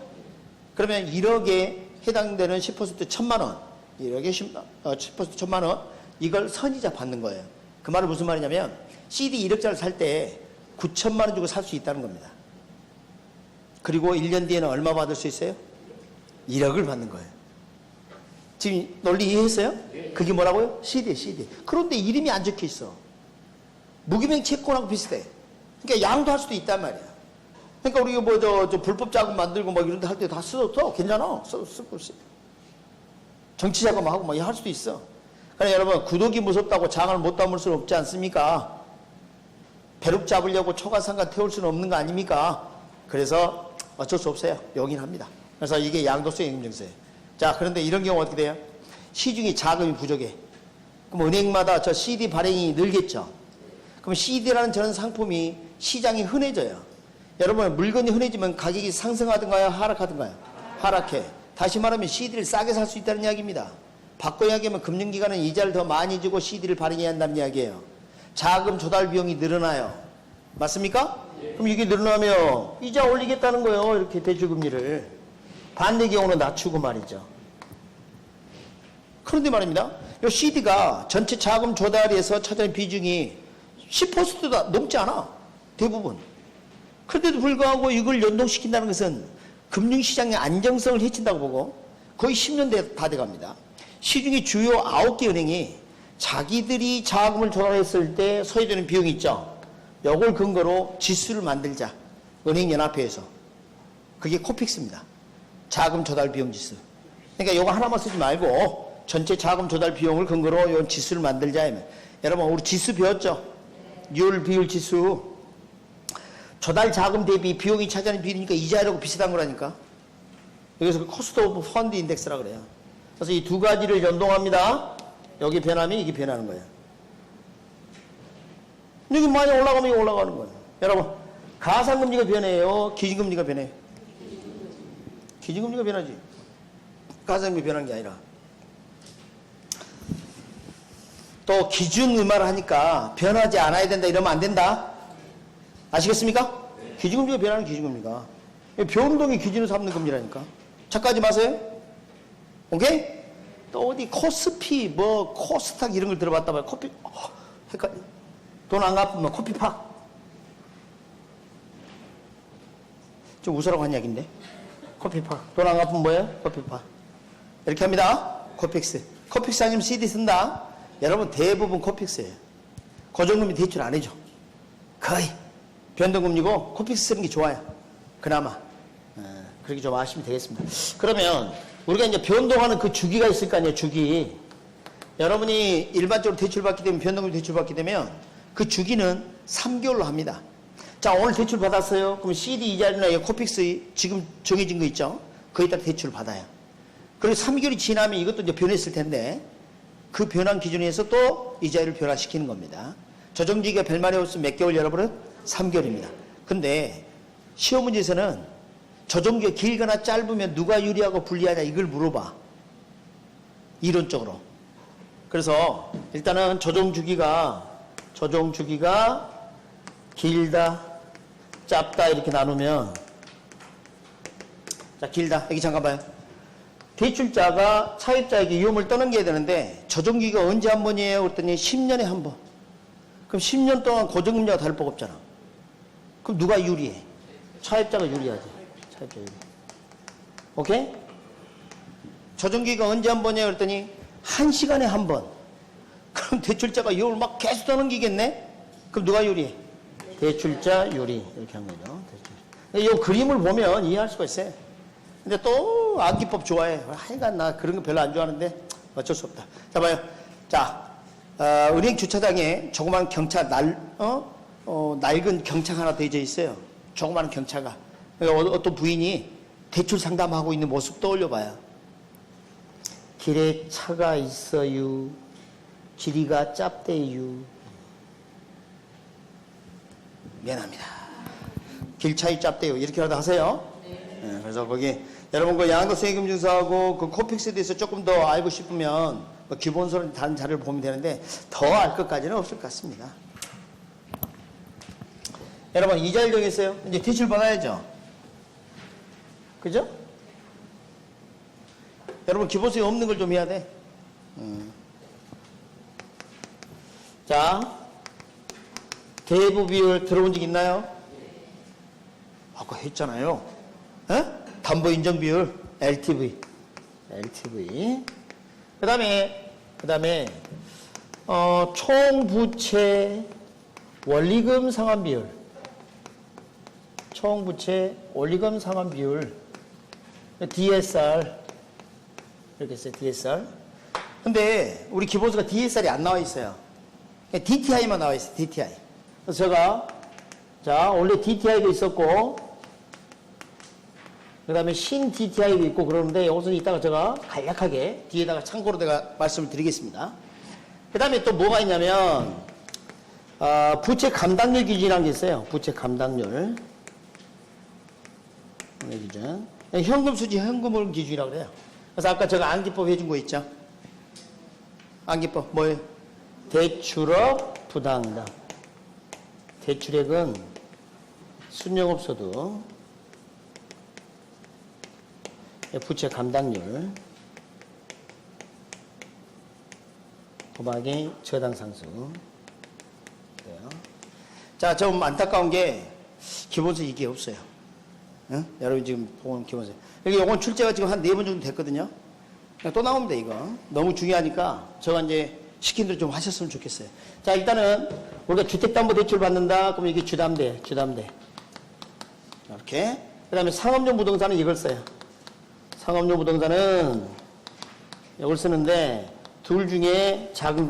그러면 1억에 해당되는 10% 1,000만 원. 1억에 10% 1,000만 원. 이걸 선이자 받는 거예요. 그 말은 무슨 말이냐면 CD 1억짜리 살 때 9,000만 원 주고 살 수 있다는 겁니다. 그리고 1년 뒤에는 얼마 받을 수 있어요? 1억을 받는 거예요. 지금 논리 이해했어요? 그게 뭐라고요? CD, CD. 그런데 이름이 안 적혀 있어. 무기명 채권하고 비슷해. 그러니까 양도할 수도 있단 말이야. 그러니까 우리가 뭐 저 불법 자금 만들고 막 이런 데 할 때 다 써도 괜찮아. 쓰고 있어. 정치 자금하고 막 할 수도 있어. 그러니까 여러분, 구독이 무섭다고 장을 못 담을 수는 없지 않습니까? 벼룩 잡으려고 초가상가 태울 수는 없는 거 아닙니까? 그래서 어쩔 수 없어요. 용인합니다. 그래서 이게 양도세 예금증서예요. 자, 그런데 이런 경우 어떻게 돼요? 시중에 자금이 부족해. 그럼 은행마다 저 CD 발행이 늘겠죠. 그럼 CD라는 저런 상품이 시장이 흔해져요. 여러분, 물건이 흔해지면 가격이 상승하든가요? 하락하든가요? 하락해. 다시 말하면 CD를 싸게 살 수 있다는 이야기입니다. 바꿔 이야기하면 금융기관은 이자를 더 많이 주고 CD를 발행해야 한다는 이야기예요. 자금 조달 비용이 늘어나요. 맞습니까? 그럼 이게 늘어나면 이자 올리겠다는 거예요. 이렇게 대출금리를. 반대 경우는 낮추고 말이죠. 그런데 말입니다. 이 CD가 전체 자금 조달에서 차지하는 비중이 10%도 넘지 않아. 대부분. 그런데도 불구하고 이걸 연동시킨다는 것은 금융시장의 안정성을 해친다고 보고 거의 10년 다 돼갑니다. 시중의 주요 9개 은행이 자기들이 자금을 조달했을 때 소요되는 비용이 있죠. 이걸 근거로 지수를 만들자. 은행연합회에서. 그게 코픽스입니다. 자금 조달 비용 지수. 그러니까 이거 하나만 쓰지 말고 전체 자금 조달 비용을 근거로 이 지수를 만들자. 여러분, 우리 지수 배웠죠? 율, 비율 지수. 조달 자금 대비 비용이 차지하는 비율이니까 이자율하고 비슷한 거라니까. 여기서 그 코스트 오브 펀드 인덱스라 그래요. 그래서 이 두 가지를 연동합니다. 여기 변하면 이게 변하는 거예요. 여기 많이 올라가면 이게 올라가는 거예요. 여러분, 가상금리가 변해요? 기준금리가 변해요? 기준금리가 변하지. 가상금리 변하는 게 아니라. 또 기준 의말을 하니까 변하지 않아야 된다 이러면 안 된다. 아시겠습니까? 기준금리가 변하는 기준금리가. 변동의 기준을 삼는 금리라니까. 착각하지 마세요. 오케이? 또 어디 코스피, 뭐 코스닥 이런 걸 들어봤다 봐요. 코피, 헷갈려. 돈 안 갚으면 코피팍. 좀 웃으라고 한 이야기인데. 코피팍. 돈 안 갚으면 뭐예요? 코피팍. 이렇게 합니다. 코픽스. 코픽스 아니면 CD 쓴다. 여러분, 대부분 코픽스예요. 고정금리 대출 안 해줘. 거의. 변동금리고 코픽스 쓰는 게 좋아요. 그나마. 그렇게 좀 아시면 되겠습니다. 그러면 우리가 이제 변동하는 그 주기가 있을 거 아니에요. 주기. 여러분이 일반적으로 대출받게 되면, 변동금리 대출받게 되면 그 주기는 3개월로 합니다. 자, 오늘 대출 받았어요. 그럼 CD 이자율이나 코픽스 지금 정해진 거 있죠? 거기에 따라 대출을 받아요. 그리고 3개월이 지나면 이것도 이제 변했을 텐데 그 변환 기준에서 또 이자율을 변화시키는 겁니다. 조정주기가 별말이 없으면 몇 개월 여러분은? 3개월입니다. 근데 시험 문제에서는 조정주기가 길거나 짧으면 누가 유리하고 불리하냐 이걸 물어봐. 이론적으로. 그래서 일단은 조정주기가 길다, 짧다 이렇게 나누면, 자, 길다. 여기 잠깐 봐요. 대출자가 차입자에게 위험을 떠넘겨야 되는데 조정주기가 언제 한 번이에요? 그랬더니 10년에 한 번. 그럼 10년 동안 고정금리가 다를 바가 없잖아. 그럼 누가 유리해? 차입자가 유리하지. 차입자 유리. 오케이? 조정주기가 언제 한 번이에요? 그랬더니 1시간에 한 번. 그럼 대출자가 이걸 막 계속 떠넘기겠네? 그럼 누가 유리해? 대출자율이 이렇게 한 거죠. 이 그림을 보면 이해할 수가 있어요. 근데 또 암기법 좋아해. 하여간 나 그런 거 별로 안 좋아하는데 어쩔 수 없다. 자, 봐요. 자, 은행 주차장에 조그만 경차 낡은 경차가 하나 되어져 있어요. 조그만 경차가. 어떤 부인이 대출 상담하고 있는 모습 떠올려 봐요. 길에 차가 있어요. 길이가 짧대요. 미안합니다. 길 차이 짧대요. 이렇게라도 하세요. 네, 그래서 거기 여러분 그 양도세금증서하고 그 코픽스에 대해서 조금 더 알고 싶으면 뭐 기본서는 다른 자료를 보면 되는데 더 알 것까지는 없을 것 같습니다. 여러분 이자율 정했어요. 이제 대출 받아야죠. 그죠? 여러분 기본서에 없는 걸 좀 해야 돼. 자, 대부 비율 들어본 적 있나요? 아까 했잖아요. 에? 담보 인정 비율 LTV. 그다음에 총 부채 원리금 상환 비율. 총 부채 원리금 상환 비율. DSR. 이렇게 써요. DSR. 근데 우리 기본서가 DSR이 안 나와 있어요. DTI만 나와 있어요. DTI. 그래서 제가 자, 원래 DTI도 있었고 그 다음에 신 DTI도 있고 그러는데 여기서 이따가 제가 간략하게 뒤에다가 참고로 내가 말씀을 드리겠습니다. 그 다음에 또 뭐가 있냐면 부채 감당률 기준이라는 게 있어요. 부채 감당률 기준. 현금 수지 현금을 기준이라고 그래요. 그래서 아까 제가 암기법 해준 거 있죠. 암기법 뭐예요? 대출업 부당이다. 대출액은 순영업소득 부채 감당률 곱하기 저당 상수. 자, 좀 안타까운 게 기본서 이게 없어요. 응? 여러분 지금 보면 기본서. 여기 요건 출제가 지금 한 4번 정도 됐거든요. 또 나오면 돼, 이거. 너무 중요하니까 저가 이제 시킨 대로 좀 하셨으면 좋겠어요. 자, 일단은 우리가 주택담보대출 받는다. 그러면 이게 주담대. 이렇게. 그 다음에 상업용 부동산은 이걸 써요. 상업용 부동산은 이걸 쓰는데 둘 중에 작은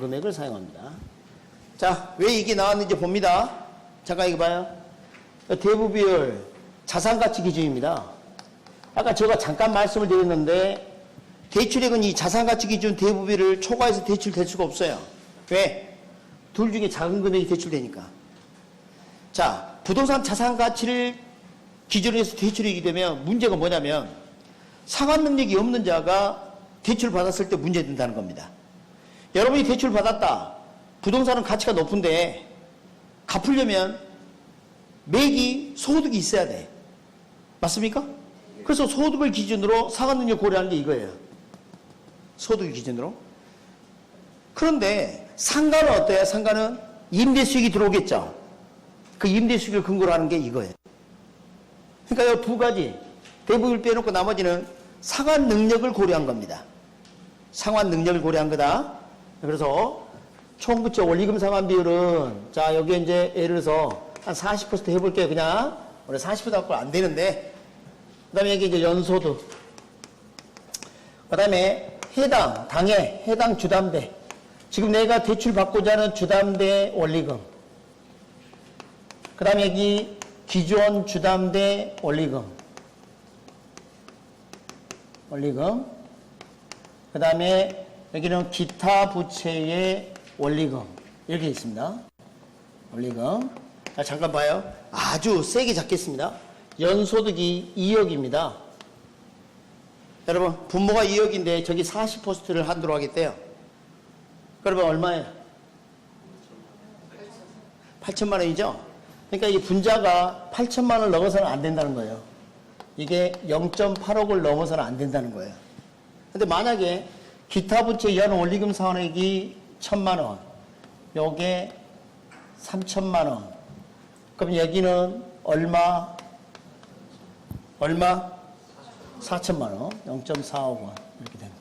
금액을 사용합니다. 자, 왜 이게 나왔는지 봅니다. 잠깐 이거 봐요. 대부 비율 자산가치 기준입니다. 아까 제가 잠깐 말씀을 드렸는데 대출액은 이 자산가치 기준 대부 비율을 초과해서 대출될 수가 없어요. 왜? 둘 중에 작은 금액이 대출되니까. 자, 부동산 자산가치를 기준으로 해서 대출이게 되면 문제가 뭐냐면 상환 능력이 없는 자가 대출 받았을 때 문제된다는 겁니다. 여러분이 대출 받았다. 부동산은 가치가 높은데 갚으려면 매기 소득이 있어야 돼. 맞습니까? 그래서 소득을 기준으로 상환 능력 고려하는 게 이거예요. 소득을 기준으로. 그런데 상가는 어때요? 상가는 임대 수익이 들어오겠죠. 그 임대 수익을 근거로 하는 게 이거예요. 그러니까 이 두 가지 대부율 빼놓고 나머지는 상환 능력을 고려한 겁니다. 상환 능력을 고려한 거다. 그래서 총부채 원리금 상환 비율은 자 여기 이제 예를 들어서 한 40% 해볼게요. 그냥 원래 40% 갖고 안 되는데 그다음에 여기 이제 연소득 그다음에 해당 주담대 지금 내가 대출 받고자 하는 주담대 원리금 그다음에 여기 기존 주담대 원리금 그 다음에 여기는 기타 부채의 원리금 이렇게 있습니다. 원리금 자, 잠깐 봐요. 아주 세게 잡겠습니다. 연소득이 2억입니다. 여러분 분모가 2억인데 저기 40%를 한도로 하겠대요. 그러면 얼마예요? 8천만 원이죠? 그러니까 이 분자가 8천만 원을 넘어서는 안 된다는 거예요. 이게 0.8억을 넘어서는 안 된다는 거예요. 근데 만약에 기타 부채 연 원리금 상환액이 1,000만 원, 요게 3천만 원. 그럼 여기는 얼마? 4천만 원, 0.4억 원 이렇게 되는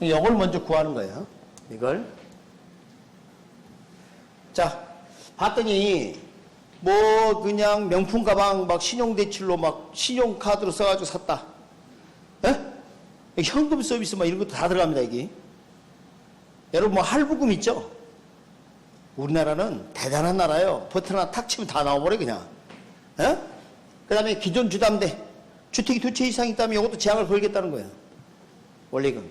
거죠. 이걸 먼저 구하는 거예요. 이걸. 자, 봤더니 뭐 그냥 명품 가방 막 신용대출로 막 신용카드로 써가지고 샀다. 에? 현금 서비스 막 이런 것도 다 들어갑니다, 이게. 여러분 뭐 할부금 있죠? 우리나라는 대단한 나라예요. 버튼 하나 탁 치면 다 나와버려 그냥. 에? 그 다음에 기존 주담대 주택이 2채 이상 있다면 이것도 제한을 걸겠다는 거예요. 원리금.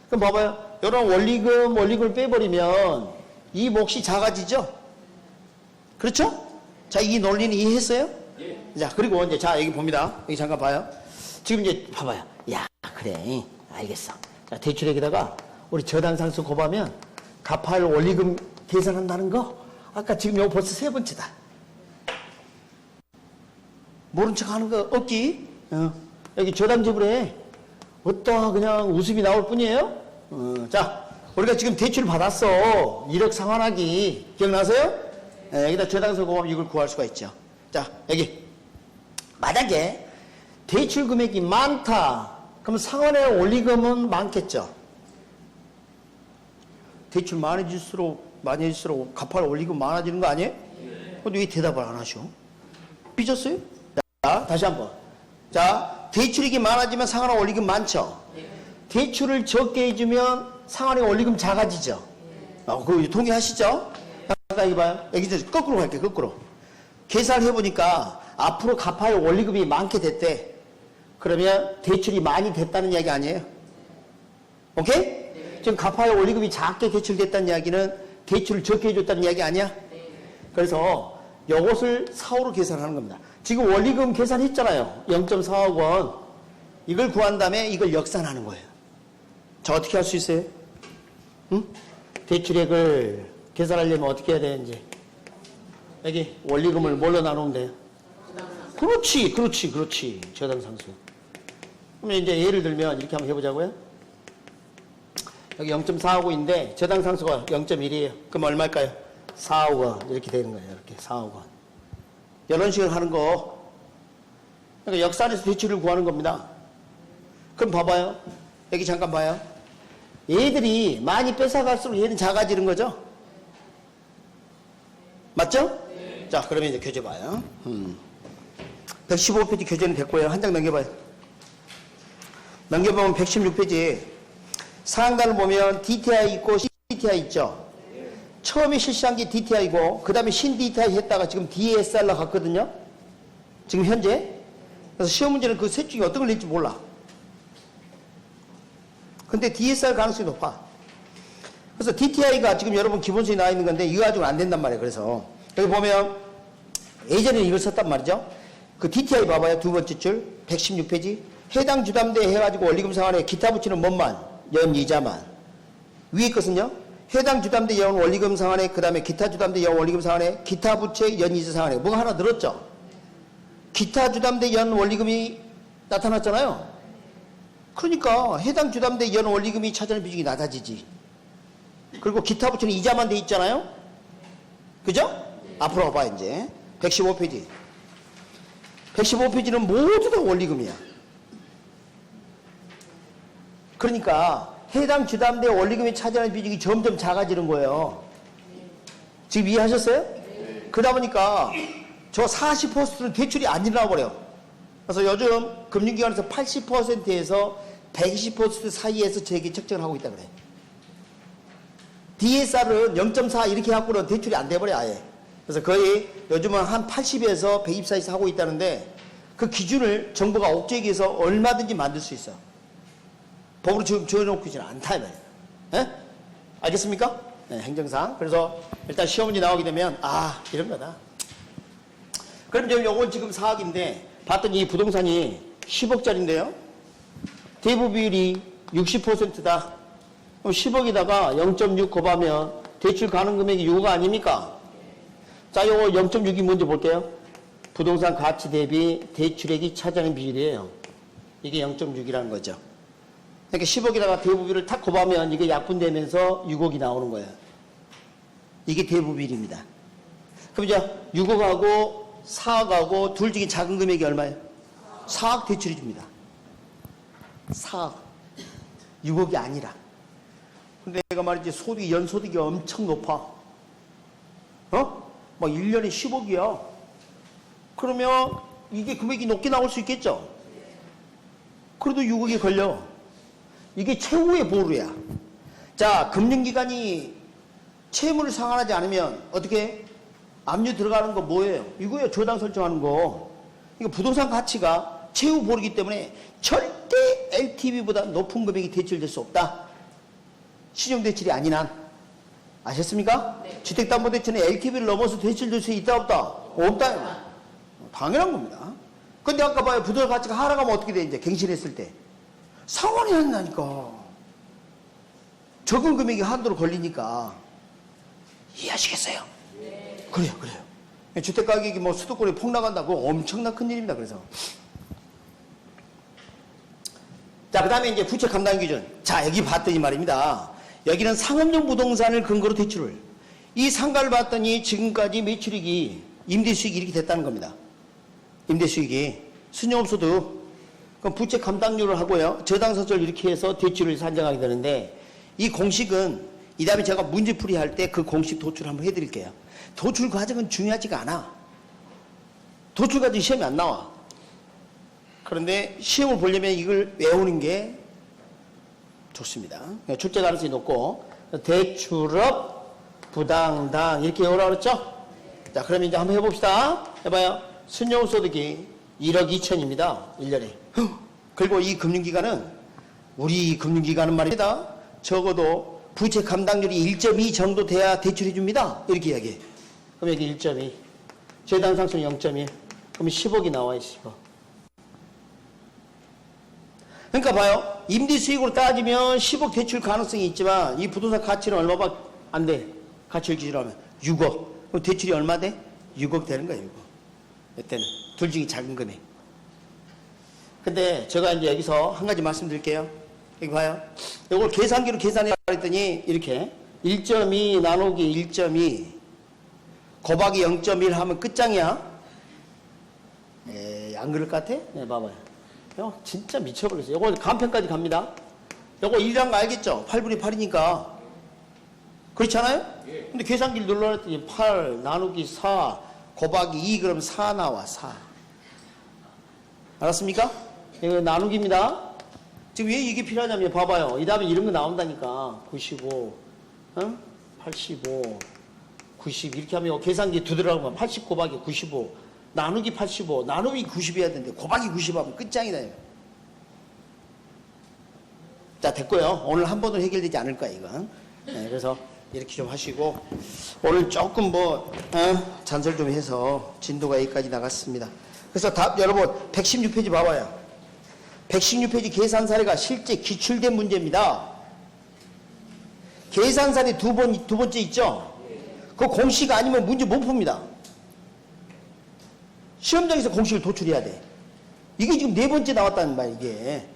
그럼 봐봐요. 이런 원리금을 빼버리면 이 몫이 작아지죠? 그렇죠? 자, 이 논리는 이해했어요? 예. 자, 그리고 이제 자, 여기 봅니다. 여기 잠깐 봐요. 지금 이제 봐봐요. 야, 그래. 알겠어. 자, 대출액에다가 우리 저당상수 곱하면 갚아야 할 원리금 계산한다는 거? 아까 지금 이거 벌써 3번째다. 모른 척 하는 거 없기? 여기 저당 지불에 어떠 그냥 웃음이 나올 뿐이에요? 자, 우리가 지금 대출을 받았어. 1억 상환하기. 기억나세요? 네, 여기다 저당서 곱하면 이걸 구할 수가 있죠. 자, 여기. 만약에 대출 금액이 많다. 그럼 상환의 원리금은 많겠죠. 대출 많아질수록 갚아야 할 원리금 많아지는 거 아니에요? 근데 왜 대답을 안 하셔? 삐졌어요? 자, 다시 한번. 자, 대출액이 많아지면 상환의 원리금 많죠? 대출을 적게 해주면 상환의 원리금 작아지죠? 그거 동의하시죠? 여기 봐요. 여기 이제 거꾸로 갈게요, 거꾸로. 계산을 해보니까 앞으로 갚아야 할 원리금이 많게 됐대. 그러면 대출이 많이 됐다는 이야기 아니에요? 오케이? 네. 지금 갚아야 할 원리금이 작게 대출됐다는 이야기는 대출을 적게 해줬다는 이야기 아니야? 네. 그래서 이것을 4호로 계산하는 겁니다. 지금 원리금 계산했잖아요. 0.4억 원. 이걸 구한 다음에 이걸 역산하는 거예요. 자, 어떻게 할 수 있어요? 응? 대출액을 계산하려면 어떻게 해야 되는지. 여기 원리금을 뭘로 나누면 돼요? 그렇지. 저당상수. 그러면 이제 예를 들면 이렇게 한번 해보자고요. 여기 0.4억원인데 저당상수가 0.1이에요. 그럼 얼마일까요? 4억 원. 이렇게 되는 거예요. 이렇게 4억 원. 이런 식으로 하는 거. 그러니까 역산해서 대출을 구하는 겁니다. 그럼 봐봐요. 여기 잠깐 봐요. 얘들이 많이 뺏어갈수록 얘는 작아지는 거죠? 맞죠? 네. 자, 그러면 이제 교재 봐요. 115페이지 교재는 됐고요. 한 장 넘겨봐요. 넘겨보면 116페이지 상단을 보면 DTI 있고 CDTI 있죠? 처음에 실시한 게 DTI고 그 다음에 신 DTI 했다가 지금 DSR로 갔거든요. 지금 현재. 그래서 시험 문제는 그 셋 중에 어떤 걸 낼지 몰라. 근데 DSR 가능성이 높아. 그래서 DTI가 지금 여러분 기본서에 나와 있는 건데 이거 가지고는 안 된단 말이에요. 그래서 여기 보면 예전에 이걸 썼단 말이죠. 그 DTI 봐봐요. 두 번째 줄 116페이지 해당 주담대에 해가지고 원리금 상환에 기타 부치는 뭔만? 연이자만. 위에 것은요. 해당 주담대 연 원리금 상환에 그 다음에 기타 주담대 연 원리금 상환에 기타 부채 연이자 상환에 뭐가 하나 늘었죠. 기타 주담대 연 원리금이 나타났잖아요. 그러니까 해당 주담대 연 원리금이 차지하는 비중이 낮아지지. 그리고 기타 부채는 이자만 돼 있잖아요. 그죠? 앞으로 와봐 이제 115페이지 115페이지는 모두 다 원리금이야. 그러니까 해당 주담대 원리금이 차지하는 비중이 점점 작아지는 거예요. 지금 이해하셨어요? 그러다 보니까 저 40%는 대출이 안 일어나 버려. 그래서 요즘 금융기관에서 80%에서 120% 사이에서 재기 책정을 하고 있다 그래. DSR은 0.4 이렇게 갖고는 대출이 안 돼버려 아예. 그래서 거의 요즘은 한 80에서 120 사이에서 하고 있다는데 그 기준을 정부가 억제기해서 얼마든지 만들 수 있어. 법으로 지금 정해놓고 있지는 않다 이 말이에요. 네? 알겠습니까? 네, 행정상. 그래서 일단 시험 문제 나오게 되면 이런 거다. 그럼 요건 지금 4억인데 봤더니 이 부동산이 10억짜리인데요. 대부 비율이 60%다. 그럼 10억에다가 0.6 곱하면 대출 가능 금액이 6억 아닙니까? 자, 요거 0.6이 먼저 볼게요. 부동산 가치 대비 대출액이 차지하는 비율이에요. 이게 0.6이라는 거죠. 그러니까 10억에다가 대부 비율을 탁 곱하면 이게 약분되면서 6억이 나오는 거예요. 이게 대부 비율입니다. 그럼 이제 6억하고 4억하고 둘 중에 작은 금액이 얼마예요? 4억 대출이 줍니다. 4억. 6억이 아니라. 근데 내가 말이지 연소득이 엄청 높아. 막 1년에 10억이야. 그러면 이게 금액이 높게 나올 수 있겠죠? 그래도 6억이 걸려. 이게 최후의 보루야. 자, 금융기관이 채무를 상환하지 않으면 어떻게? 압류 들어가는 거 뭐예요? 이거예요. 저당 설정하는 거. 이거 부동산 가치가 최후 보루이기 때문에 절대 LTV보다 높은 금액이 대출될 수 없다. 신용대출이 아닌 한. 아셨습니까? 네. 주택담보대출은 LTV를 넘어서 대출될 수 있다 없다? 없다. 당연한 겁니다. 근데 아까 봐요. 부동산 가치가 하락하면 어떻게 돼? 이제 갱신했을 때. 상환이 안 나니까. 적은 금액이 한도로 걸리니까. 이해하시겠어요? 네. 그래요. 주택가격이 뭐 수도권에 폭락한다고 엄청난 큰일입니다. 그래서. 자, 그 다음에 이제 부채 감당 기준. 자, 여기 봤더니 말입니다. 여기는 상업용 부동산을 근거로 대출을. 이 상가를 봤더니 지금까지 매출익이, 임대수익이 이렇게 됐다는 겁니다. 임대수익이. 순영업소득. 그럼 부채 감당률을 하고요. 저당사절 이렇게 해서 대출을 산정하게 되는데 이 공식은 이 다음에 제가 문제풀이 할 때 그 공식 도출 한번 해드릴게요. 도출 과정은 중요하지가 않아. 도출 과정 시험이 안 나와. 그런데 시험을 보려면 이걸 외우는 게 좋습니다. 출제 가능성이 높고 대출업 부당당 이렇게 외우라고 그랬죠? 자, 그러면 이제 한번 해봅시다. 해봐요. 순영소득이 1억 2천입니다. 1년에. 그리고 이 금융기관은 우리 금융기관은 말이다. 적어도 부채 감당률이 1.2 정도 돼야 대출해 줍니다. 이렇게 이야기해. 그럼 여기 1.2. 재단 상승 0.1. 그럼 10억이 나와요. 10억. 그러니까 봐요. 임대 수익으로 따지면 10억 대출 가능성이 있지만 이 부동산 가치는 얼마밖에 안 돼. 가치를 기준으로 하면 6억. 그럼 대출이 얼마 돼? 6억 되는 거예요. 6억. 이때는 둘 중에 작은 금액. 근데 제가 이제 여기서 한 가지 말씀드릴게요. 여기 봐요. 이걸 계산기로 계산해 봤더니 이렇게 1.2 나누기 1.2 곱하기 0.1 하면 끝장이야. 안 그럴 것 같아? 네, 봐봐요. 이거 진짜 미쳐버렸어요. 이거 간편까지 갑니다. 이거 1이란 거 알겠죠? 8분의 8이니까. 그렇잖아요? 근데 계산기를 눌러놨더니 8 나누기 4 곱하기 2 그러면 4 나와. 4. 알았습니까? 이거 나누기입니다. 지금 왜 이게 필요하냐면 봐봐요. 이 다음에 이런 거 나온다니까. 95, 85, 90 이렇게 하면 계산기 두 들어가면 80 곱하기 95 나누기 85 나누기 90 해야 되는데 곱하기 90 하면 끝장이다. 자, 됐고요. 오늘 한 번도 해결되지 않을 거야 이건. 네, 그래서 이렇게 좀 하시고 오늘 조금 잔설 좀 해서 진도가 여기까지 나갔습니다. 그래서 여러분 116페이지 봐봐요. 116페이지 계산 사례가 실제 기출된 문제입니다. 계산 사례 두 번째 있죠? 그 공식 아니면 문제 못 풉니다. 시험장에서 공식을 도출해야 돼. 이게 지금 네 번째 나왔다는 말이야, 이게.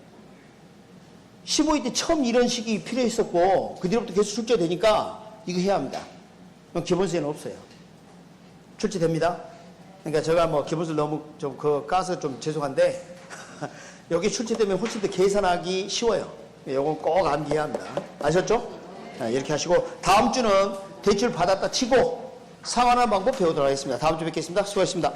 15회 때 처음 이런 식이 필요했었고, 그 뒤로부터 계속 출제되니까 이거 해야 합니다. 기본서에는 없어요. 출제됩니다. 그러니까 제가 뭐 기본서 너무 좀 까서 좀 죄송한데, 여기 출제되면 훨씬 더 계산하기 쉬워요. 이건 꼭 암기해야 합니다. 아셨죠? 이렇게 하시고 다음 주는 대출 받았다 치고 상환하는 방법 배우도록 하겠습니다. 다음 주에 뵙겠습니다. 수고하셨습니다.